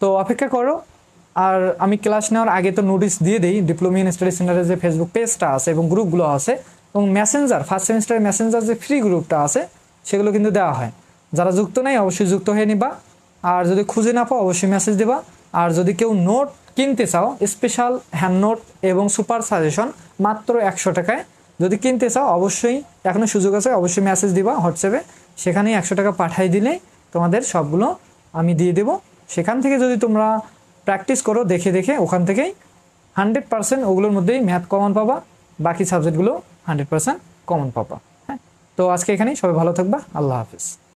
তো অপেক্ষা করো। আর আমি ক্লাস নেওয়ার আগে তো নোটিশ দিয়ে দিই, ডিপ্লোমা ইন স্টাডি সেন্টারের যে ফেসবুক পেজটা আছে এবং গ্রুপগুলো আছে, এবং মেসেঞ্জার ফার্স্ট সেমিস্টারের মেসেঞ্জার যে ফ্রি গ্রুপটা আছে, সেগুলো কিন্তু দেওয়া হয়। যারা যুক্ত নেই অবশ্যই যুক্ত হয়ে নিবা, আর যদি খুঁজে না পাও অবশ্যই মেসেজ দেবা। আর যদি কেউ নোট কিনতে চাও, স্পেশাল হ্যান্ড নোট এবং সুপার সাজেশন মাত্র 100 টাকায় যদি কিনতে চাও, অবশ্যই এখনও সুযোগ আছে, অবশ্যই মেসেজ দিবা হোয়াটসঅ্যাপে, সেখানেই 100 টাকা পাঠাই দিলেই তোমাদের সবগুলো আমি দিয়ে দেবো। সেখান থেকে যদি তোমরা প্র্যাকটিস করো দেখে দেখে, ওখান থেকেই 100% ওগুলোর মধ্যেই ম্যাথ কমন পাবা, বাকি সাবজেক্টগুলো 100% কমন পাবা। হ্যাঁ, তো আজকে এখানেই, সবাই ভালো থাকবা, আল্লাহ হাফিজ।